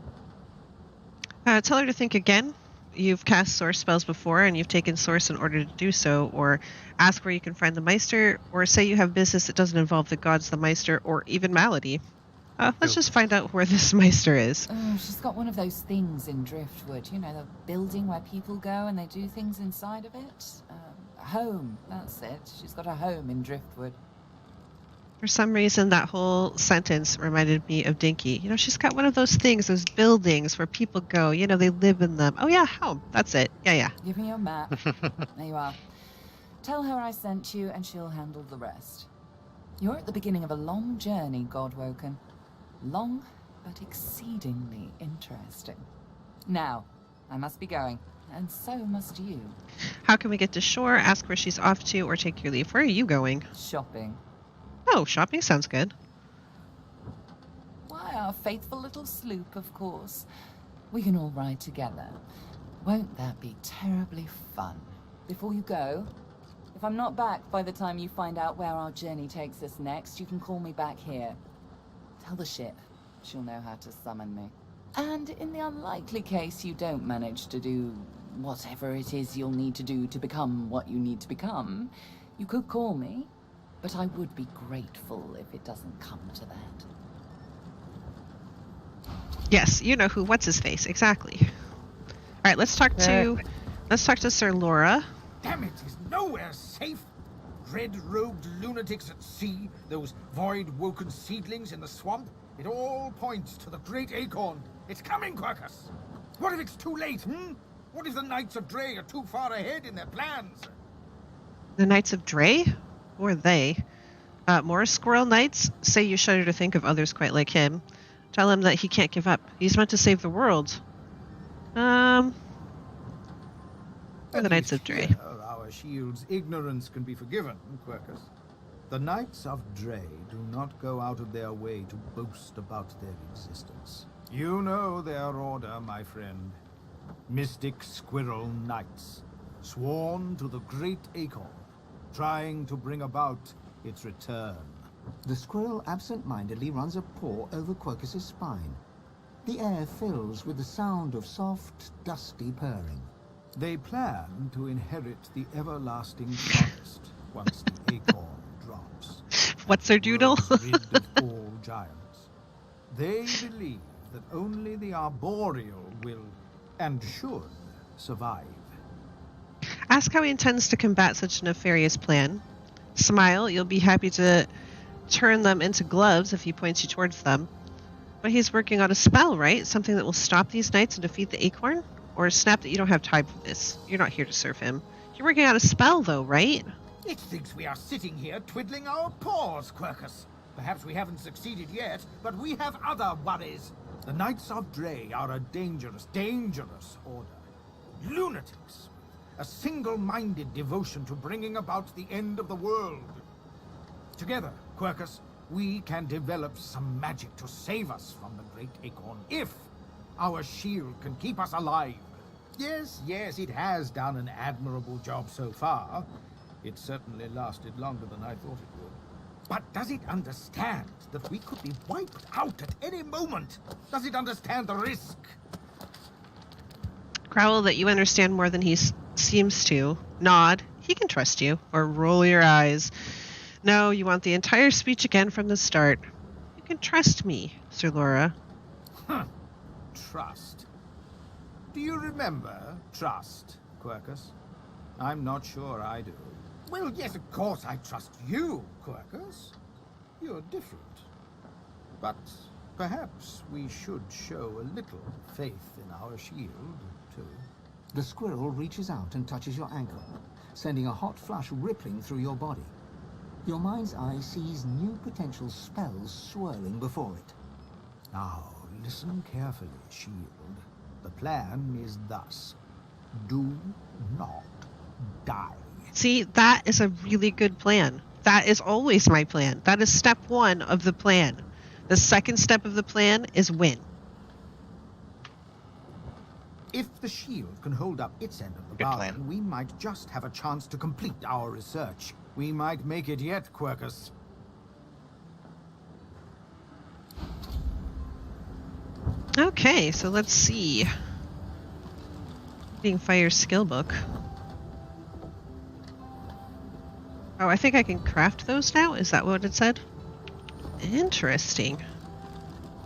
Tell her to think again. You've cast source spells before, and you've taken source in order to do so, or ask where you can find the Meister, or say you have business that doesn't involve the gods, the Meister, or even Malady. Let's just find out where this Meister is. Oh, she's got one of those things in Driftwood. You know, the building where people go and they do things inside of it? Home, that's it. She's got a home in Driftwood. For some reason, that whole sentence reminded me of Dinky. You know, she's got one of those things, those buildings where people go. You know, they live in them. Oh, yeah, home. That's it. Yeah. Give me your map. There you are. Tell her I sent you and she'll handle the rest. You're at the beginning of a long journey, Godwoken. Long, but exceedingly interesting. Now, I must be going, and so must you. How can we get to shore, ask where she's off to, or take your leave? Where are you going? Shopping. Oh, shopping sounds good. Why, our faithful little sloop, of course. We can all ride together. Won't that be terribly fun? Before you go, if I'm not back by the time you find out where our journey takes us next, you can call me back here. Tell the ship. She'll know how to summon me. And in the unlikely case you don't manage to do whatever it is you'll need to do to become what you need to become, you could call me, but I would be grateful if it doesn't come to that. Yes, you know who. What's his face? Exactly. All right, let's talk to Sir Laura. Damn it, is nowhere safe. Red-robed lunatics at sea, those void-woken seedlings in the swamp. It all points to the great acorn. It's coming, Quercus. What if it's too late, What if the Knights of Dre are too far ahead in their plans? The Knights of Dre? Who are they? More Squirrel Knights? Say you shudder to think of others quite like him. Tell him that he can't give up. He's meant to save the world. Or the Knights of Dre. Here, our shield's ignorance can be forgiven, Quercus. The Knights of Dre do not go out of their way to boast about their existence. You know their order, my friend. Mystic Squirrel Knights, sworn to the great acorn, trying to bring about its return. The squirrel absent-mindedly runs a paw over Quercus's spine. The air fills with the sound of soft, dusty purring. They plan to inherit the everlasting forest once the acorn drops. What's their doodle? Rid of all giants. They believe that only the arboreal will and should survive. Ask how he intends to combat such a nefarious plan. Smile, you'll be happy to turn them into gloves if he points you towards them. But he's working on a spell, right? Something that will stop these knights and defeat the acorn? Or snap that you don't have time for this. You're not here to serve him. You're working on a spell, though, right? It thinks we are sitting here twiddling our paws, Quercus. Perhaps we haven't succeeded yet, but we have other worries. The Knights of Dre are a dangerous, dangerous order. Lunatics. A single-minded devotion to bringing about the end of the world. Together, Quercus, we can develop some magic to save us from the great acorn, if our shield can keep us alive. Yes, it has done an admirable job so far. It certainly lasted longer than I thought it would. But does it understand that we could be wiped out at any moment? Does it understand the risk? Growl that you understand more than he seems to. Nod. He can trust you. Or roll your eyes. No, you want the entire speech again from the start. You can trust me, Sir Laura. Trust. Do you remember trust, Quercus? I'm not sure I do. Well, yes, of course I trust you, Quercus. You're different. But perhaps we should show a little faith in our shield, too. The squirrel reaches out and touches your ankle, sending a hot flush rippling through your body. Your mind's eye sees new potential spells swirling before it. Now, listen carefully, shield. The plan is thus. Do not die. See, that is a really good plan. That is always my plan. That is step 1 of the plan. The second step of the plan is win. If the shield can hold up its end of the bargain, we might just have a chance to complete our research. We might make it yet, Quercus. Okay, so let's see. Reading Fire skill book. Oh, I think I can craft those now? Is that what it said? Interesting.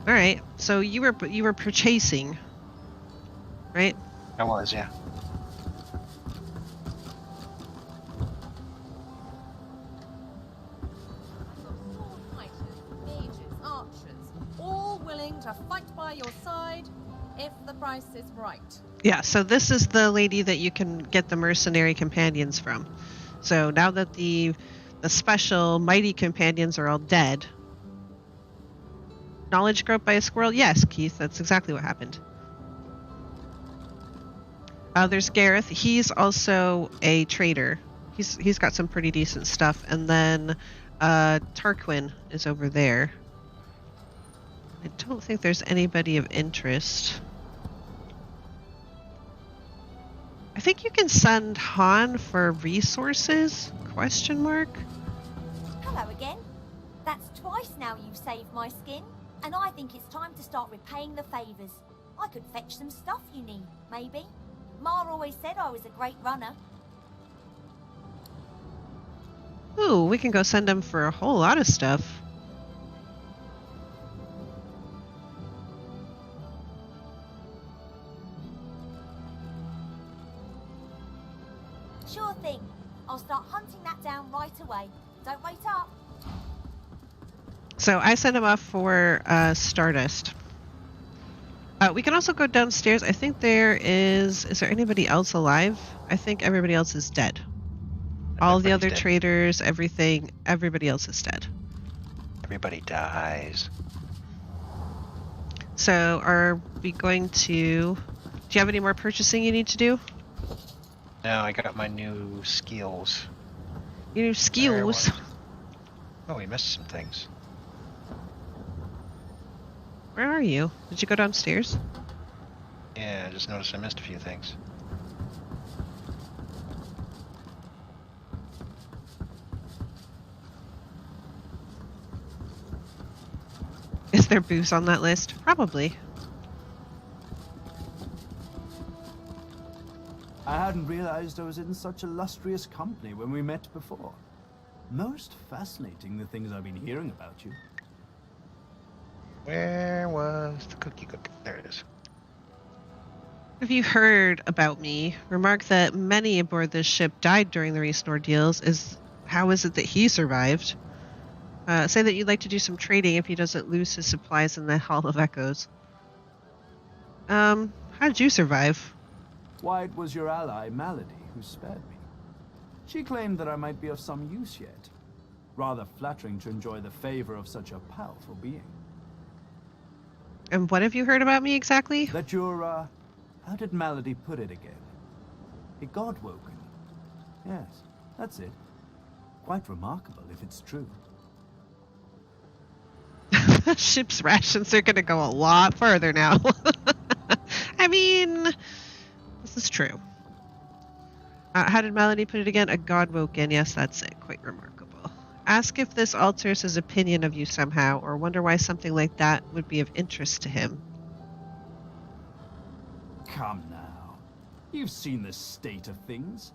All right, so you were purchasing, right? I was, yeah. All willing to fight by your side if the price is right. Yeah, so this is the lady that you can get the mercenary companions from. So now that the special mighty companions are all dead. Knowledge groped by a squirrel? Yes, Keith, that's exactly what happened. There's Gareth. He's also a trader. He's got some pretty decent stuff. And then Tarquin is over there. I don't think there's anybody of interest. I think you can send Han for resources? Question mark? Hello again. That's twice now you've saved my skin, and I think it's time to start repaying the favours. I could fetch some stuff you need, maybe. Ma always said I was a great runner. Ooh, we can go send him for a whole lot of stuff. Sure thing. I'll start hunting that down right away. Don't wait up. So I sent him off for Stardust. We can also go downstairs. I think there is there anybody else alive? I think everybody else is dead. All the other dead. traders, everything, everybody else is dead. Everybody dies. So are we going to... Do you have any more purchasing you need to do? No, I got my new skills. Your new skills? Oh, we missed some things. Where are you? Did you go downstairs? Yeah, I just noticed I missed a few things. Is there booze on that list? Probably. I hadn't realized I was in such illustrious company when we met before. Most fascinating, the things I've been hearing about you. Where was the cookie cooker? There it is. Have you heard about me? Remark that many aboard this ship died during the recent ordeals. How is it that he survived? Say that you'd like to do some trading if he doesn't lose his supplies in the Hall of Echoes. How did you survive? Why, it was your ally, Malady, who spared me. She claimed that I might be of some use yet. Rather flattering to enjoy the favor of such a powerful being. And what have you heard about me exactly? That you're, how did Malady put it again? A god-woken. Yes, that's it. Quite remarkable, if it's true. Ship's rations are going to go a lot further now. I mean, this is true. How did Malady put it again? A god-woken. Yes, that's it. Quite remarkable. Ask if this alters his opinion of you somehow, or wonder why something like that would be of interest to him. Come now. You've seen the state of things.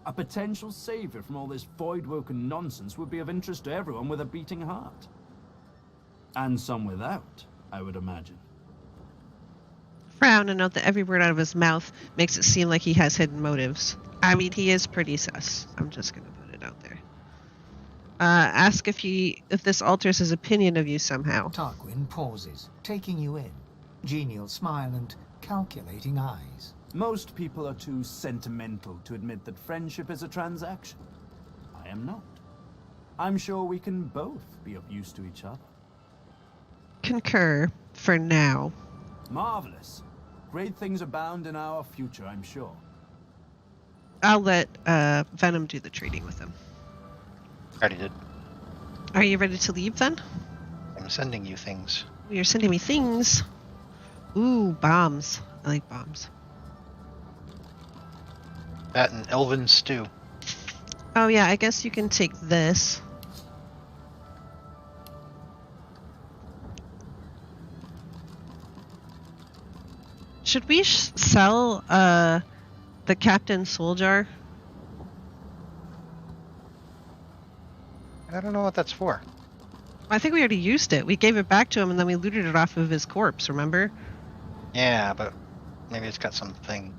A potential savior from all this void-woken nonsense would be of interest to everyone with a beating heart. And some without, I would imagine. Frown and note that every word out of his mouth makes it seem like he has hidden motives. I mean, he is pretty sus. I'm just going to put it out there. Ask if this alters his opinion of you somehow. Tarquin pauses, taking you in. Genial smile and calculating eyes. Most people are too sentimental to admit that friendship is a transaction. I am not. I'm sure we can both be of use to each other. Concur, for now. Marvelous. Great things abound in our future, I'm sure. I'll let Venom do the trading with him. Already did. Are you ready to leave then? I'm sending you things. You're sending me things. Ooh, bombs. I like bombs. That and elven stew. Oh yeah, I guess you can take this. Should we sell the Captain Soul Jar? I don't know what that's for. I think we already used it. We gave it back to him and then we looted it off of his corpse, remember? Yeah, but maybe it's got something.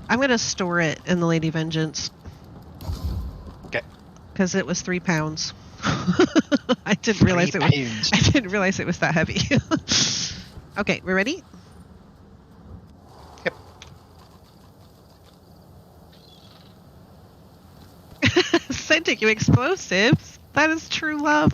I'm going to store it in the Lady Vengeance. Okay. Because it was £3. I didn't realize it was that heavy. Okay, we're ready? Yep. Sending you explosives. That is true love.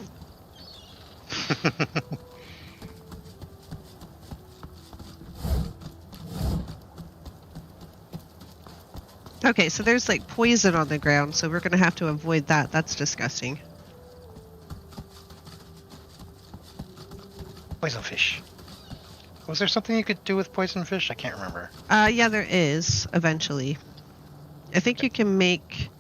Okay, so there's like poison on the ground, so we're gonna have to avoid that. That's disgusting. Poison fish. Was there something you could do with poison fish? I can't remember. Yeah, there is, eventually. I think you can make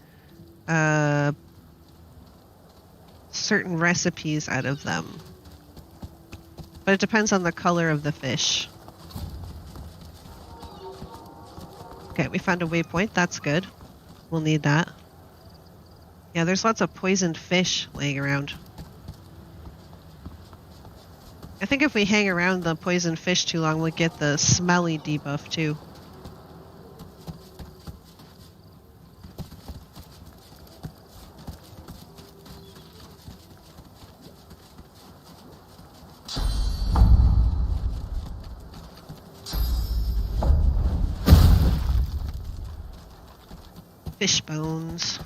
certain recipes out of them. But it depends on the color of the fish. Okay, we found a waypoint. That's good. We'll need that. Yeah, there's lots of poisoned fish laying around. I think if we hang around the poison fish too long, we'll get the smelly debuff too. Fish bones.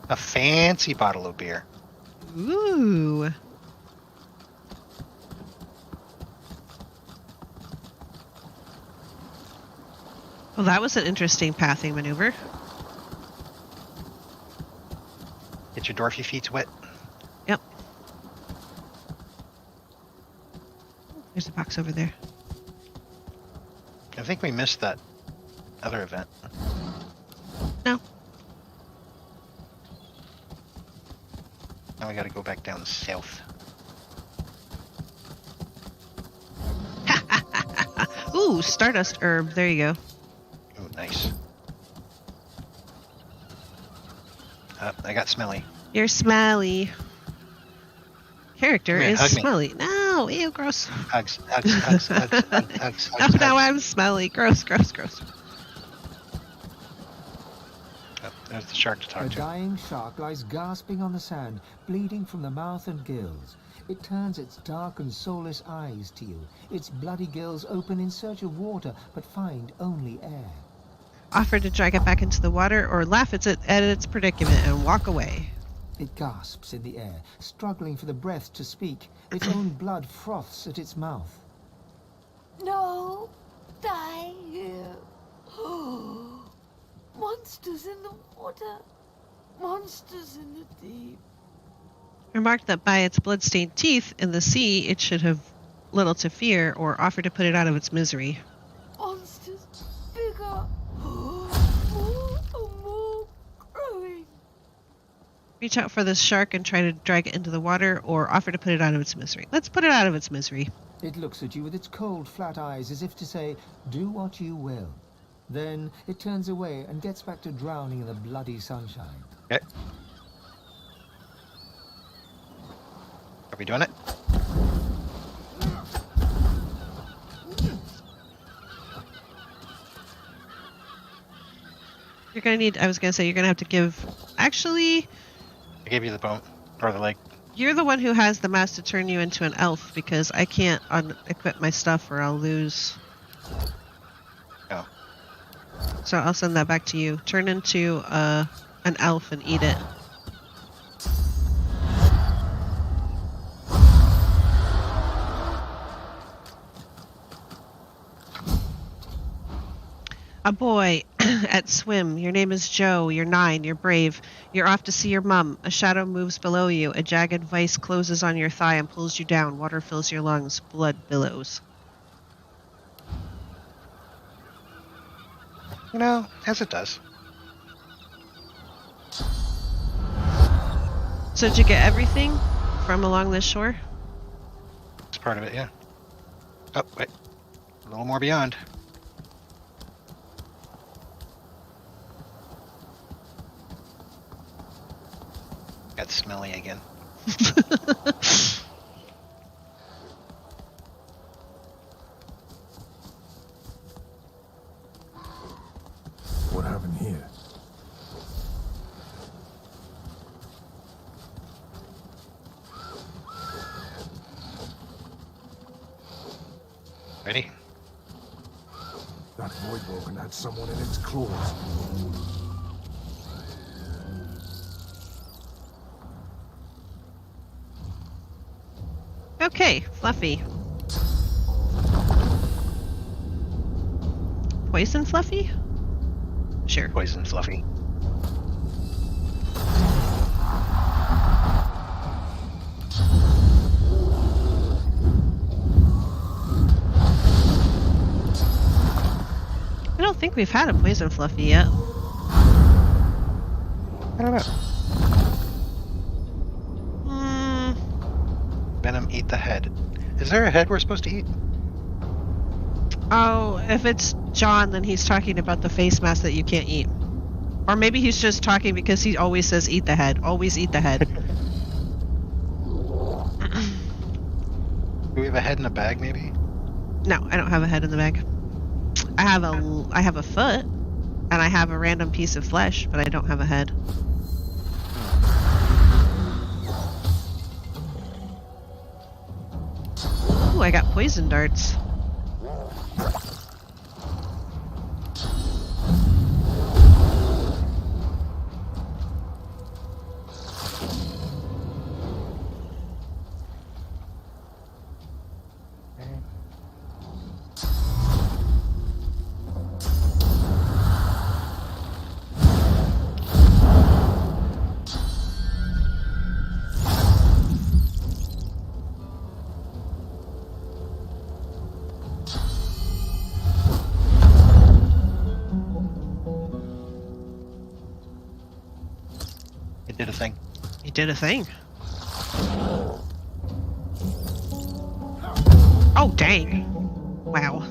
A fancy bottle of beer. Ooh. Well, that was an interesting pathing maneuver. Get your dwarfy feet wet. Yep. There's a box over there. I think we missed that other event. No. Now we gotta go back down south. Ooh, Stardust Herb. There you go. Ooh, nice. I got smelly. You're smelly. Character Come here, is hug me. smelly. No, ew, gross. Hugs, hugs, hugs, hugs, hugs, hugs, Oh, hugs. now I'm smelly. Gross, gross, gross. Oh, there's the shark to talk A to. dying shark lies gasping on the sand, bleeding from the mouth and gills. It turns its dark and soulless eyes to you. Its bloody gills open in search of water, but find only air. Offer to drag it back into the water or laugh at its predicament and walk away. It gasps in the air, struggling for the breath to speak. Its own blood froths at its mouth. No, die here. Monsters in the water. Monsters in the deep. Remarked that by its blood-stained teeth in the sea, it should have little to fear or offer to put it out of its misery. Monsters bigger. More growing. Reach out for this shark and try to drag it into the water or offer to put it out of its misery. Let's put it out of its misery. It looks at you with its cold, flat eyes as if to say, do what you will. Then it turns away and gets back to drowning in the bloody sunshine. Okay. Are we doing it? You're gonna need, I was gonna say, you're gonna have to give, actually, I gave you the bone, or the leg. you're the one who has the mask to turn you into an elf because I can't equip my stuff or I'll lose. Oh. So I'll send that back to you. Turn into an elf and eat it. A boy at swim. Your name is Joe. You're 9. You're brave. You're off to see your mum. A shadow moves below you. A jagged vice closes on your thigh and pulls you down. Water fills your lungs. Blood billows. You know, as it does. So did you get everything from along this shore? It's part of it, yeah. Oh, wait. A little more beyond. Got smelly again. What happened here? Ready? That Voidwoken had someone in its claws. Okay, Fluffy. Poison Fluffy? Sure. Poison Fluffy. I don't think we've had a Poison Fluffy yet. I don't know. Venom, eat the head. Is there a head we're supposed to eat? Oh, if it's John, then he's talking about the face mask that you can't eat. Or maybe he's just talking because he always says eat the head. Always eat the head. Do we have a head in a bag, maybe? No, I don't have a head in the bag. I have a foot, and I have a random piece of flesh, but I don't have a head. Ooh, I got poison darts. It did a thing. You did a thing. Oh, dang. Wow.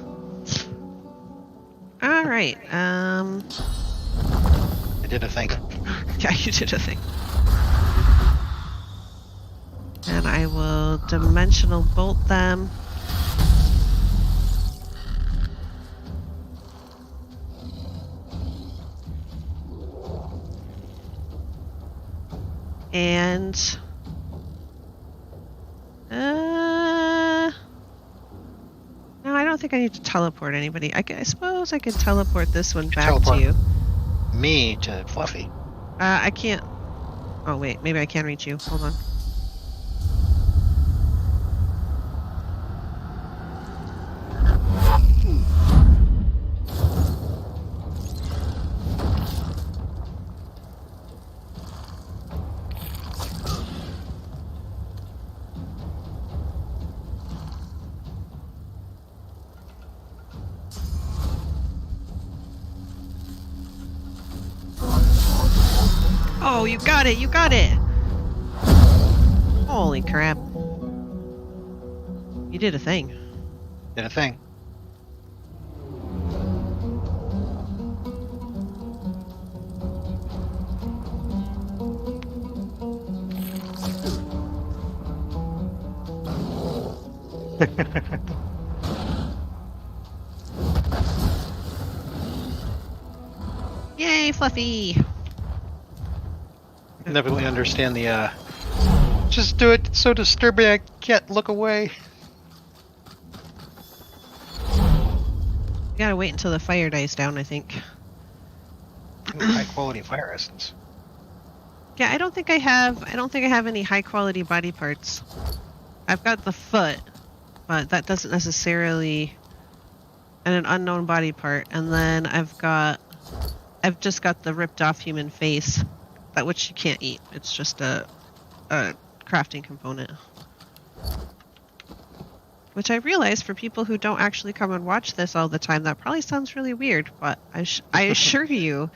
Alright, I did a thing. Yeah, you did a thing. And I will dimensional bolt them. And no, I don't think I need to teleport anybody. I suppose I could teleport this one back to you. Me to Fluffy. I can't. Oh wait, maybe I can reach you. Hold on. Oh, you got it! You got it! Holy crap. You did a thing. Did a thing. Yay, Fluffy! Never really understand the, just do it, it's so disturbing I can't look away. You gotta wait until the fire dies down, I think. High quality fire essence. Yeah, I don't think I have any high quality body parts. I've got the foot, but that doesn't necessarily, and an unknown body part, and then I've just got the ripped off human face. That which you can't eat. It's just a crafting component. Which I realize for people who don't actually come and watch this all the time, that probably sounds really weird, but I assure you,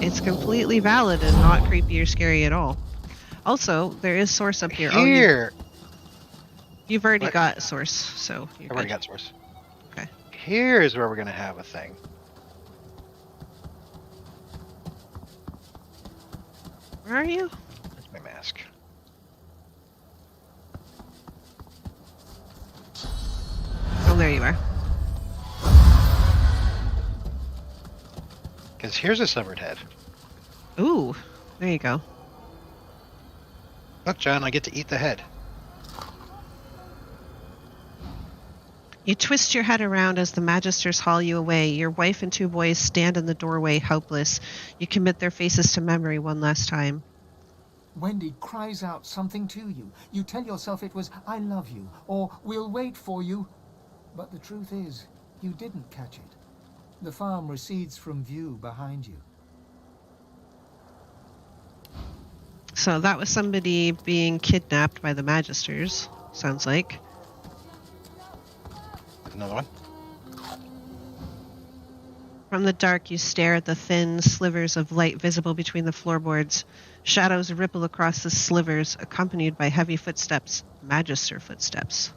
it's completely valid and not creepy or scary at all. Also, there is source up here. Here! Oh, you've already got source, so you're I've already good. got source. Okay. Here's where we're gonna have a thing. Where are you? That's my mask. Oh, there you are. Because here's a severed head. Ooh, there you go. Look, John, I get to eat the head. You twist your head around as the Magisters haul you away. Your wife and two boys stand in the doorway, helpless. You commit their faces to memory one last time. Wendy cries out something to you. You tell yourself it was, "I love you," or "We'll wait for you." But the truth is, you didn't catch it. The farm recedes from view behind you. So that was somebody being kidnapped by the Magisters, sounds like. Another one. From the dark, you stare at the thin slivers of light visible between the floorboards. Shadows ripple across the slivers, accompanied by heavy footsteps, Magister footsteps.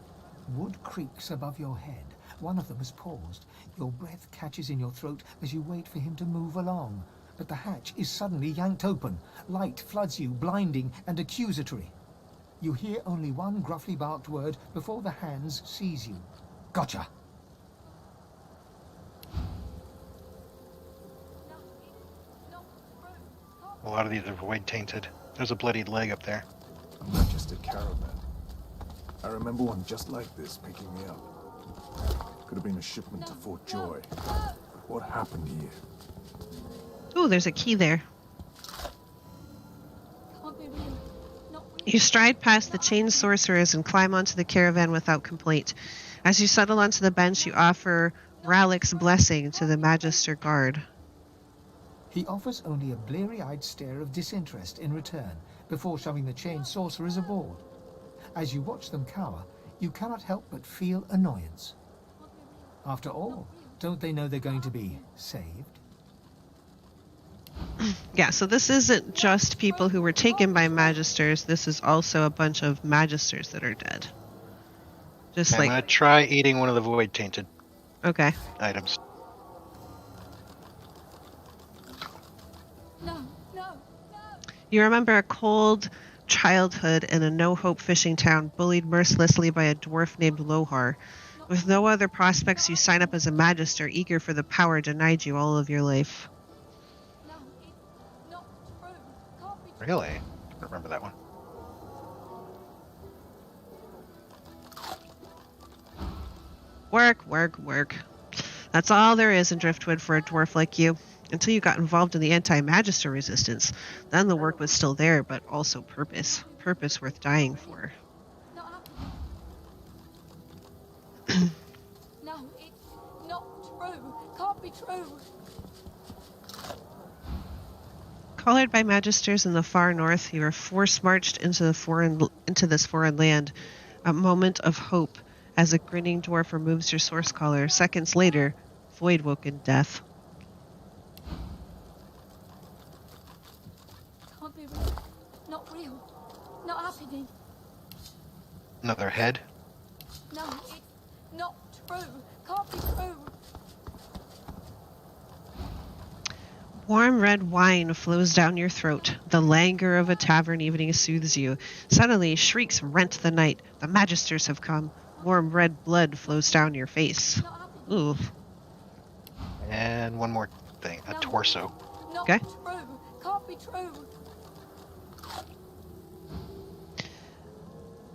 Wood creaks above your head. One of them has paused. Your breath catches in your throat as you wait for him to move along. but the hatch is suddenly yanked open. Light floods you, blinding and accusatory. You hear only one gruffly barked word before the hands seize you. Gotcha! A lot of these are void tainted. There's a bloodied leg up there. A Magister caravan. I remember one just like this picking me up. Could have been a shipment to Fort Joy. But what happened here? Ooh, there's a key there. You stride past the chained sorcerers and climb onto the caravan without complaint. As you settle onto the bench, you offer Ralik's blessing to the Magister guard. He offers only a bleary-eyed stare of disinterest in return, before shoving the chained sorcerers aboard. As you watch them cower, you cannot help but feel annoyance. After all, don't they know they're going to be saved? Yeah, so this isn't just people who were taken by Magisters, this is also a bunch of Magisters that are dead. Just I'm gonna try eating one of the void tainted items. You remember a cold childhood in a no-hope fishing town, bullied mercilessly by a dwarf named Lohar. With no other prospects, you sign up as a Magister, eager for the power denied you all of your life. Really? I don't remember that one. Work, work, work. That's all there is in Driftwood for a dwarf like you. Until you got involved in the anti-Magister resistance. Then the work was still there, but also purpose. Purpose worth dying for. No, it's not true. Can't be true. Collared by Magisters in the far north, you are force-marched into this foreign land. A moment of hope as a grinning dwarf removes your source collar. Seconds later, void-woken death. Can't be real. Not real. Not happening. Another head? No, it's not true. Can't be true. Warm red wine flows down your throat. The languor of a tavern evening soothes you. Suddenly, shrieks rent the night. The Magisters have come. Warm red blood flows down your face. Ooh. And one more thing. A torso. Okay. True. Can't be true.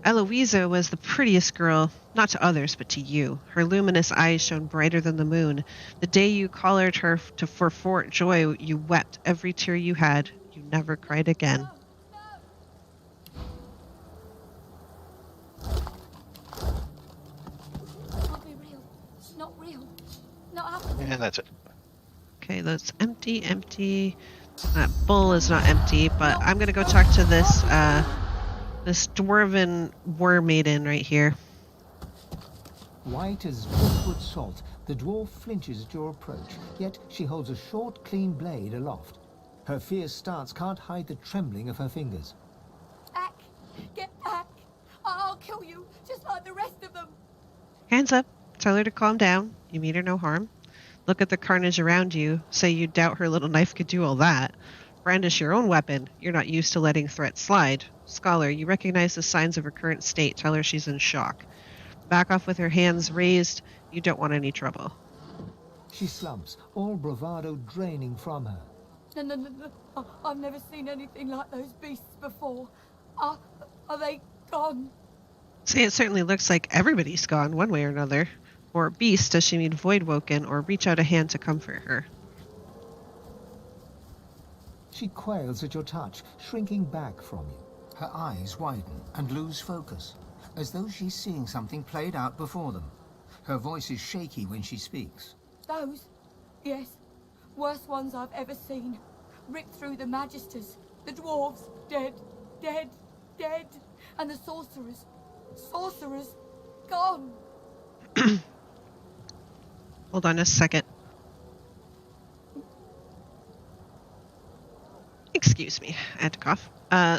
Eloisa was the prettiest girl, not to others, but to you. Her luminous eyes shone brighter than the moon. The day you collared her for Fort Joy, you wept every tear you had. You never cried again. Can't be real. It's not real. Not happening. And that's it. Okay, that's empty, empty. That bowl is not empty, but I'm gonna go talk to this, this dwarven war maiden right here. White as driftwood salt, the dwarf flinches at your approach, yet she holds a short, clean blade aloft. Her fierce stance can't hide the trembling of her fingers. Back! Get back! I'll kill you, just like the rest of them! Hands up. Tell her to calm down. You mean her no harm. Look at the carnage around you. Say you doubt her little knife could do all that. Brandish your own weapon. You're not used to letting threats slide. Scholar, you recognize the signs of her current state. Tell her she's in shock. Back off with her hands raised. You don't want any trouble. She slumps, all bravado draining from her. No. I've never seen anything like those beasts before. Are they gone? Say it certainly looks like everybody's gone one way or another. Or beast, does she mean void-woken, or reach out a hand to comfort her? She quails at your touch, shrinking back from you. Her eyes widen and lose focus, as though she's seeing something played out before them. Her voice is shaky when she speaks. Those? Yes. Worst ones I've ever seen. Ripped through the Magisters. The dwarves. Dead. And the sorcerers. Gone. Hold on a second. Excuse me, I had to cough.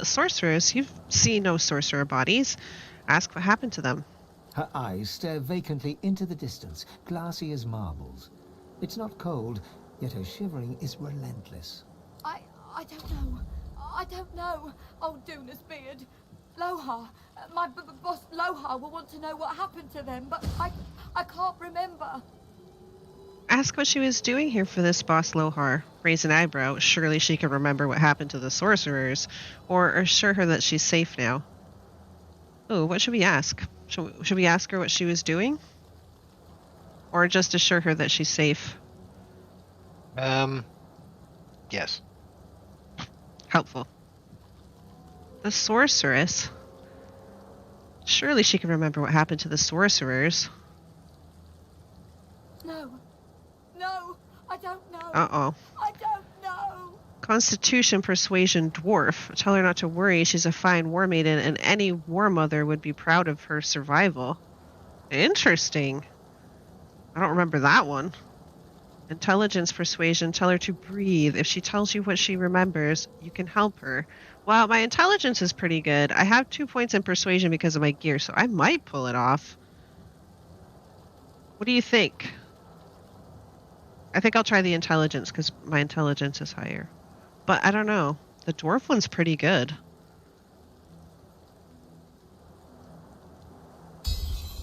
Sorcerers, you've seen no sorcerer bodies. Ask what happened to them. Her eyes stare vacantly into the distance, glassy as marbles. It's not cold, yet her shivering is relentless. I don't know. I don't know. Old Duna's beard. Lohar. My boss Lohar will want to know what happened to them, but I can't remember. Ask what she was doing here for this boss Lohar. Raise an eyebrow. Surely she can remember what happened to the sorcerers. Or assure her that she's safe now. Oh, what should we ask? Should we ask her what she was doing? Or just assure her that she's safe? Yes. Helpful. The sorceress? Surely she can remember what happened to the sorcerers. No. No, I don't know. Uh-oh. I don't know. Constitution, Persuasion, Dwarf. Tell her not to worry. She's a fine war maiden, and any war mother would be proud of her survival. Interesting. I don't remember that one. Intelligence, Persuasion. Tell her to breathe. If she tells you what she remembers, you can help her. Wow, my intelligence is pretty good. I have 2 points in Persuasion because of my gear, so I might pull it off. What do you think? I think I'll try the intelligence because my intelligence is higher. But I don't know. The dwarf one's pretty good.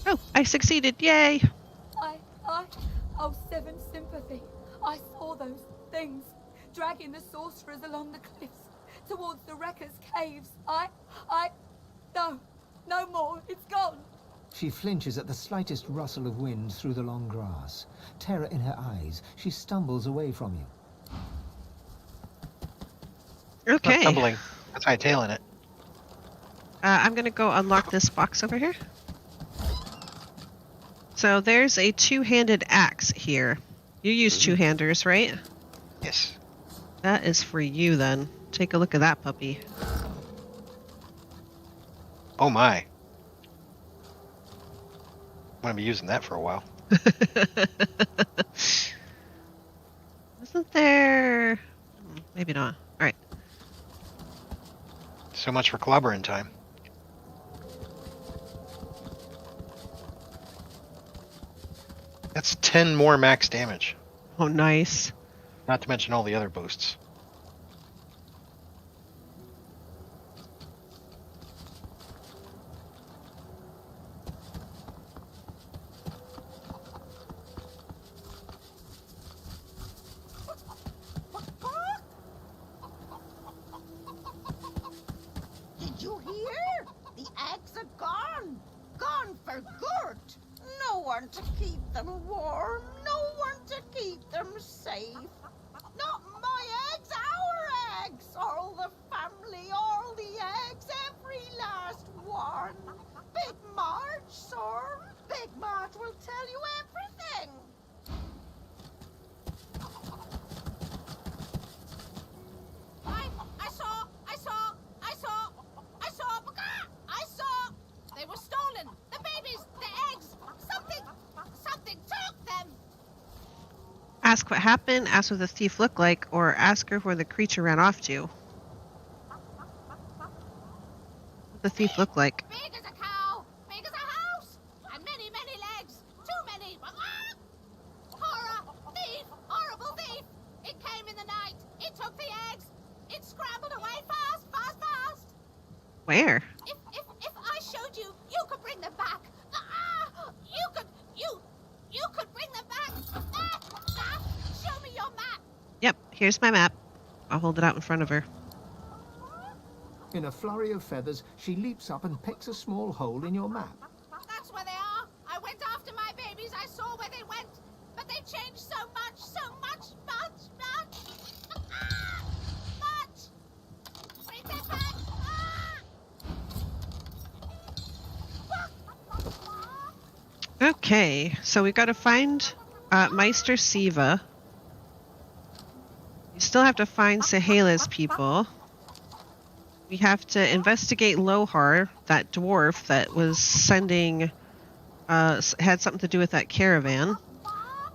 Oh, I succeeded. Yay! Oh, Seven Sympathy. I saw those things dragging the sorcerers along the cliffs towards the Wrecker's caves. No more. It's gone. She flinches at the slightest rustle of wind through the long grass. Terror in her eyes, she stumbles away from you. Okay. Not stumbling. That's hightailing it. I'm going to go unlock this box over here. So there's a two-handed axe here. You use two-handers, right? Yes. That is for you, then. Take a look at that puppy. Oh my. I'm going to be using that for a while. Isn't there... Maybe not. Alright. So much for clobbering time. That's 10 more max damage. Oh, nice. Not to mention all the other boosts. Did you hear? The eggs are gone. Gone for good. No one to keep them warm. No one to keep them safe. Not my eggs, our eggs. All the family, all the eggs, every last one. Big Marge, sir. Big Marge will tell you everything. I saw. They were stolen. The babies, the eggs. Something took them. Ask what happened, ask what the thief looked like, or ask her where the creature ran off to. What the thief looked like. Big as a cow, big as a house, and many, many legs. Too many. Horror, thief, horrible thief. It came in the night. It took the eggs. It scrambled away fast. Where? If I showed you, you could bring them back. You could bring them back. Show me your map. Yep, here's my map. I'll hold it out in front of her. In a flurry of feathers, she leaps up and picks a small hole in your map. That's where they are. I went after my babies. I saw where they went. But they've changed so much. Bring them back. Okay, so we've got to find Meister Siva. We still have to find Sahela's people. We have to investigate Lohar, that dwarf that was sending... had something to do with that caravan.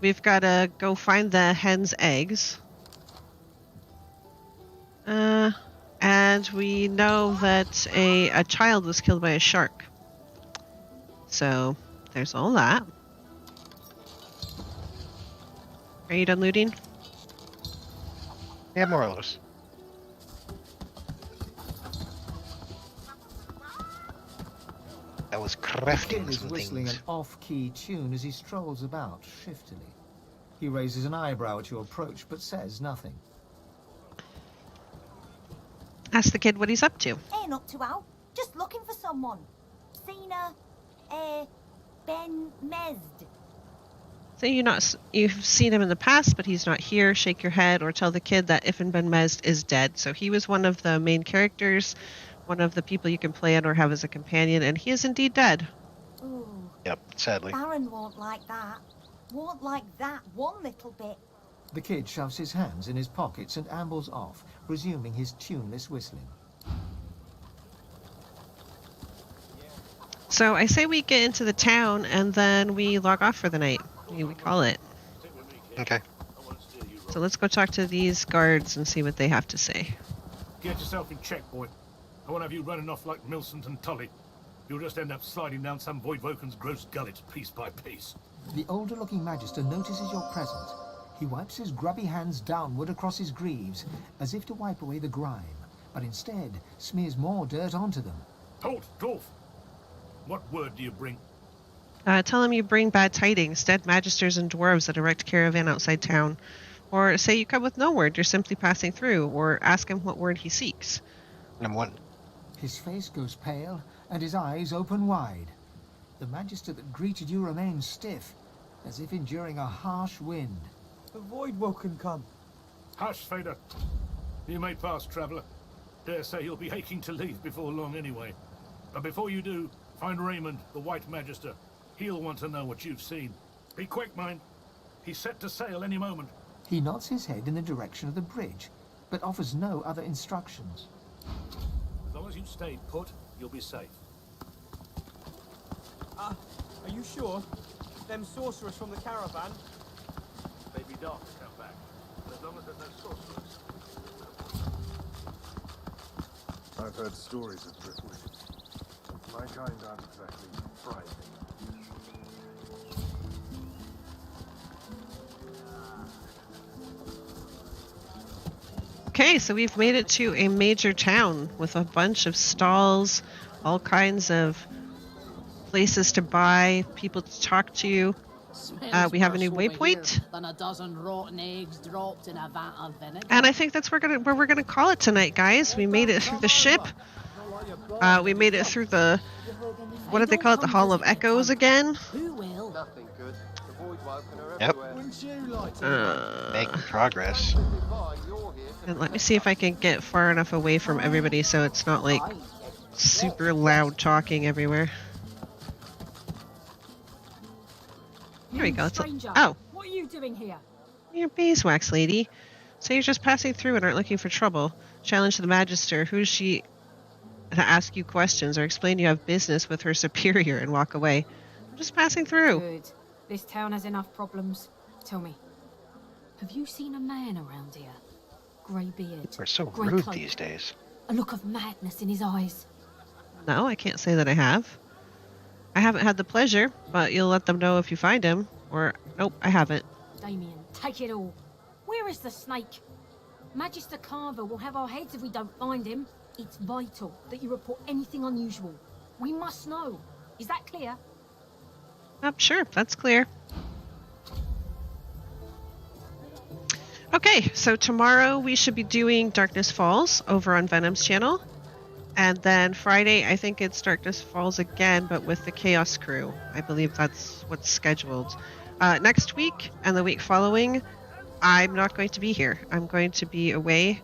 We've got to go find the hen's eggs. And we know that a child was killed by a shark. So... there's all that. Are you done looting? Yeah, more or less. I was The crafting kid is some whistling things. an off-key tune as he strolls about shiftily. He raises an eyebrow at your approach, but says nothing. Ask the kid what he's up to. Ain't up to Al. Just looking for someone. Seen Ben Mesd. Say you've seen him in the past, but he's not here. Shake your head or tell the kid that Ifn Ben Mesd is dead. So he was one of the main characters, one of the people you can play on or have as a companion, and he is indeed dead. Ooh. Yep, sadly. Baron won't like that. Won't like that one little bit. The kid shoves his hands in his pockets and ambles off, resuming his tuneless whistling. So I say we get into the town and then we log off for the night. We call it. Okay. So let's go talk to these guards and see what they have to say. Get yourself in check, boy. I won't have you running off like Millicent and Tully. You'll just end up sliding down some Voidwoken's gross gullet piece by piece. The older-looking Magister notices your presence. He wipes his grubby hands downward across his greaves, as if to wipe away the grime, but instead smears more dirt onto them. Halt, dwarf! What word do you bring? Tell him you bring bad tidings, dead magisters and dwarves at a wrecked caravan outside town. Or say you come with no word, you're simply passing through, or ask him what word he seeks. And what? His face goes pale, and his eyes open wide. The Magister that greeted you remains stiff, as if enduring a harsh wind. The Voidwoken come. Hush, Fader. You may pass, traveller. Dare say you'll be aching to leave before long anyway. But before you do, find Raymond, the White Magister. He'll want to know what you've seen. Be quick, mind. He's set to sail any moment. He nods his head in the direction of the bridge, but offers no other instructions. As long as you stay put, you'll be safe. Are you sure? Them sorcerers from the caravan? They'd be dark to come back. As long as there's no sorcerers. I've heard stories of Driftwood. My kind aren't exactly frightening. Okay, so we've made it to a major town with a bunch of stalls, all kinds of places to buy, people to talk to. We have a new waypoint. Than a dozen rotten eggs dropped in a vat of vinegar. And I think that's where we're gonna call it tonight, guys. We made it through the ship. We made it through the, what did they call it? The Hall of Echoes again. Who will? Nothing good. The Voidwoken are Yep. everywhere. Making progress. And let me see if I can get far enough away from everybody so it's not like super loud talking everywhere. Here we go. Oh, What are you doing here? you're beeswax lady. So you're just passing through and aren't looking for trouble. Challenge the Magister. Who's she to ask you questions or explain you have business with her superior and walk away? I'm just passing through. Good. This town has enough problems. Tell me, have you seen a man around here? Grey beard. We're so grey rude cloak, these days. a look of madness in his eyes. No, I can't say that I have. I haven't had the pleasure, but you'll let them know if you find him. Or, nope, I haven't. Damien, take it all. Where is the snake? Magister Carver will have our heads if we don't find him. It's vital that you report anything unusual. We must know. Is that clear? Sure, that's clear. Okay, so tomorrow we should be doing Darkness Falls over on Venom's channel. And then Friday, I think it's Darkness Falls again, but with the Chaos Crew. I believe that's what's scheduled. Next week and the week following, I'm not going to be here. I'm going to be away.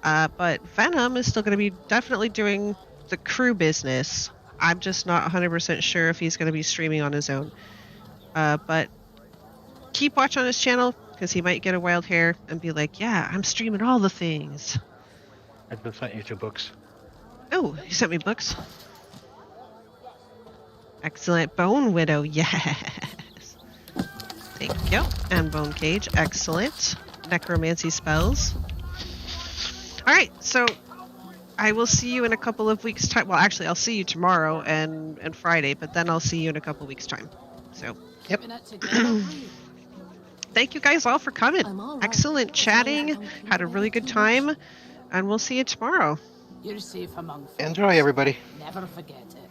But Venom is still going to be definitely doing the crew business. I'm just not 100% sure if he's going to be streaming on his own. But keep watch on his channel, because he might get a wild hair and be like, yeah, I'm streaming all the things. I just sent you 2 books. Oh, he sent me books. Excellent. Bone Widow, yes. Thank you. And Bone Cage, excellent. Necromancy spells. Alright, so I will see you in a couple of weeks' time. Well, actually, I'll see you tomorrow and Friday, but then I'll see you in a couple weeks' time. So, yep. Thank you guys all for coming. Excellent chatting. Had a really good time. And we'll see you tomorrow. You're safe among folk. Enjoy, everybody. Never forget it.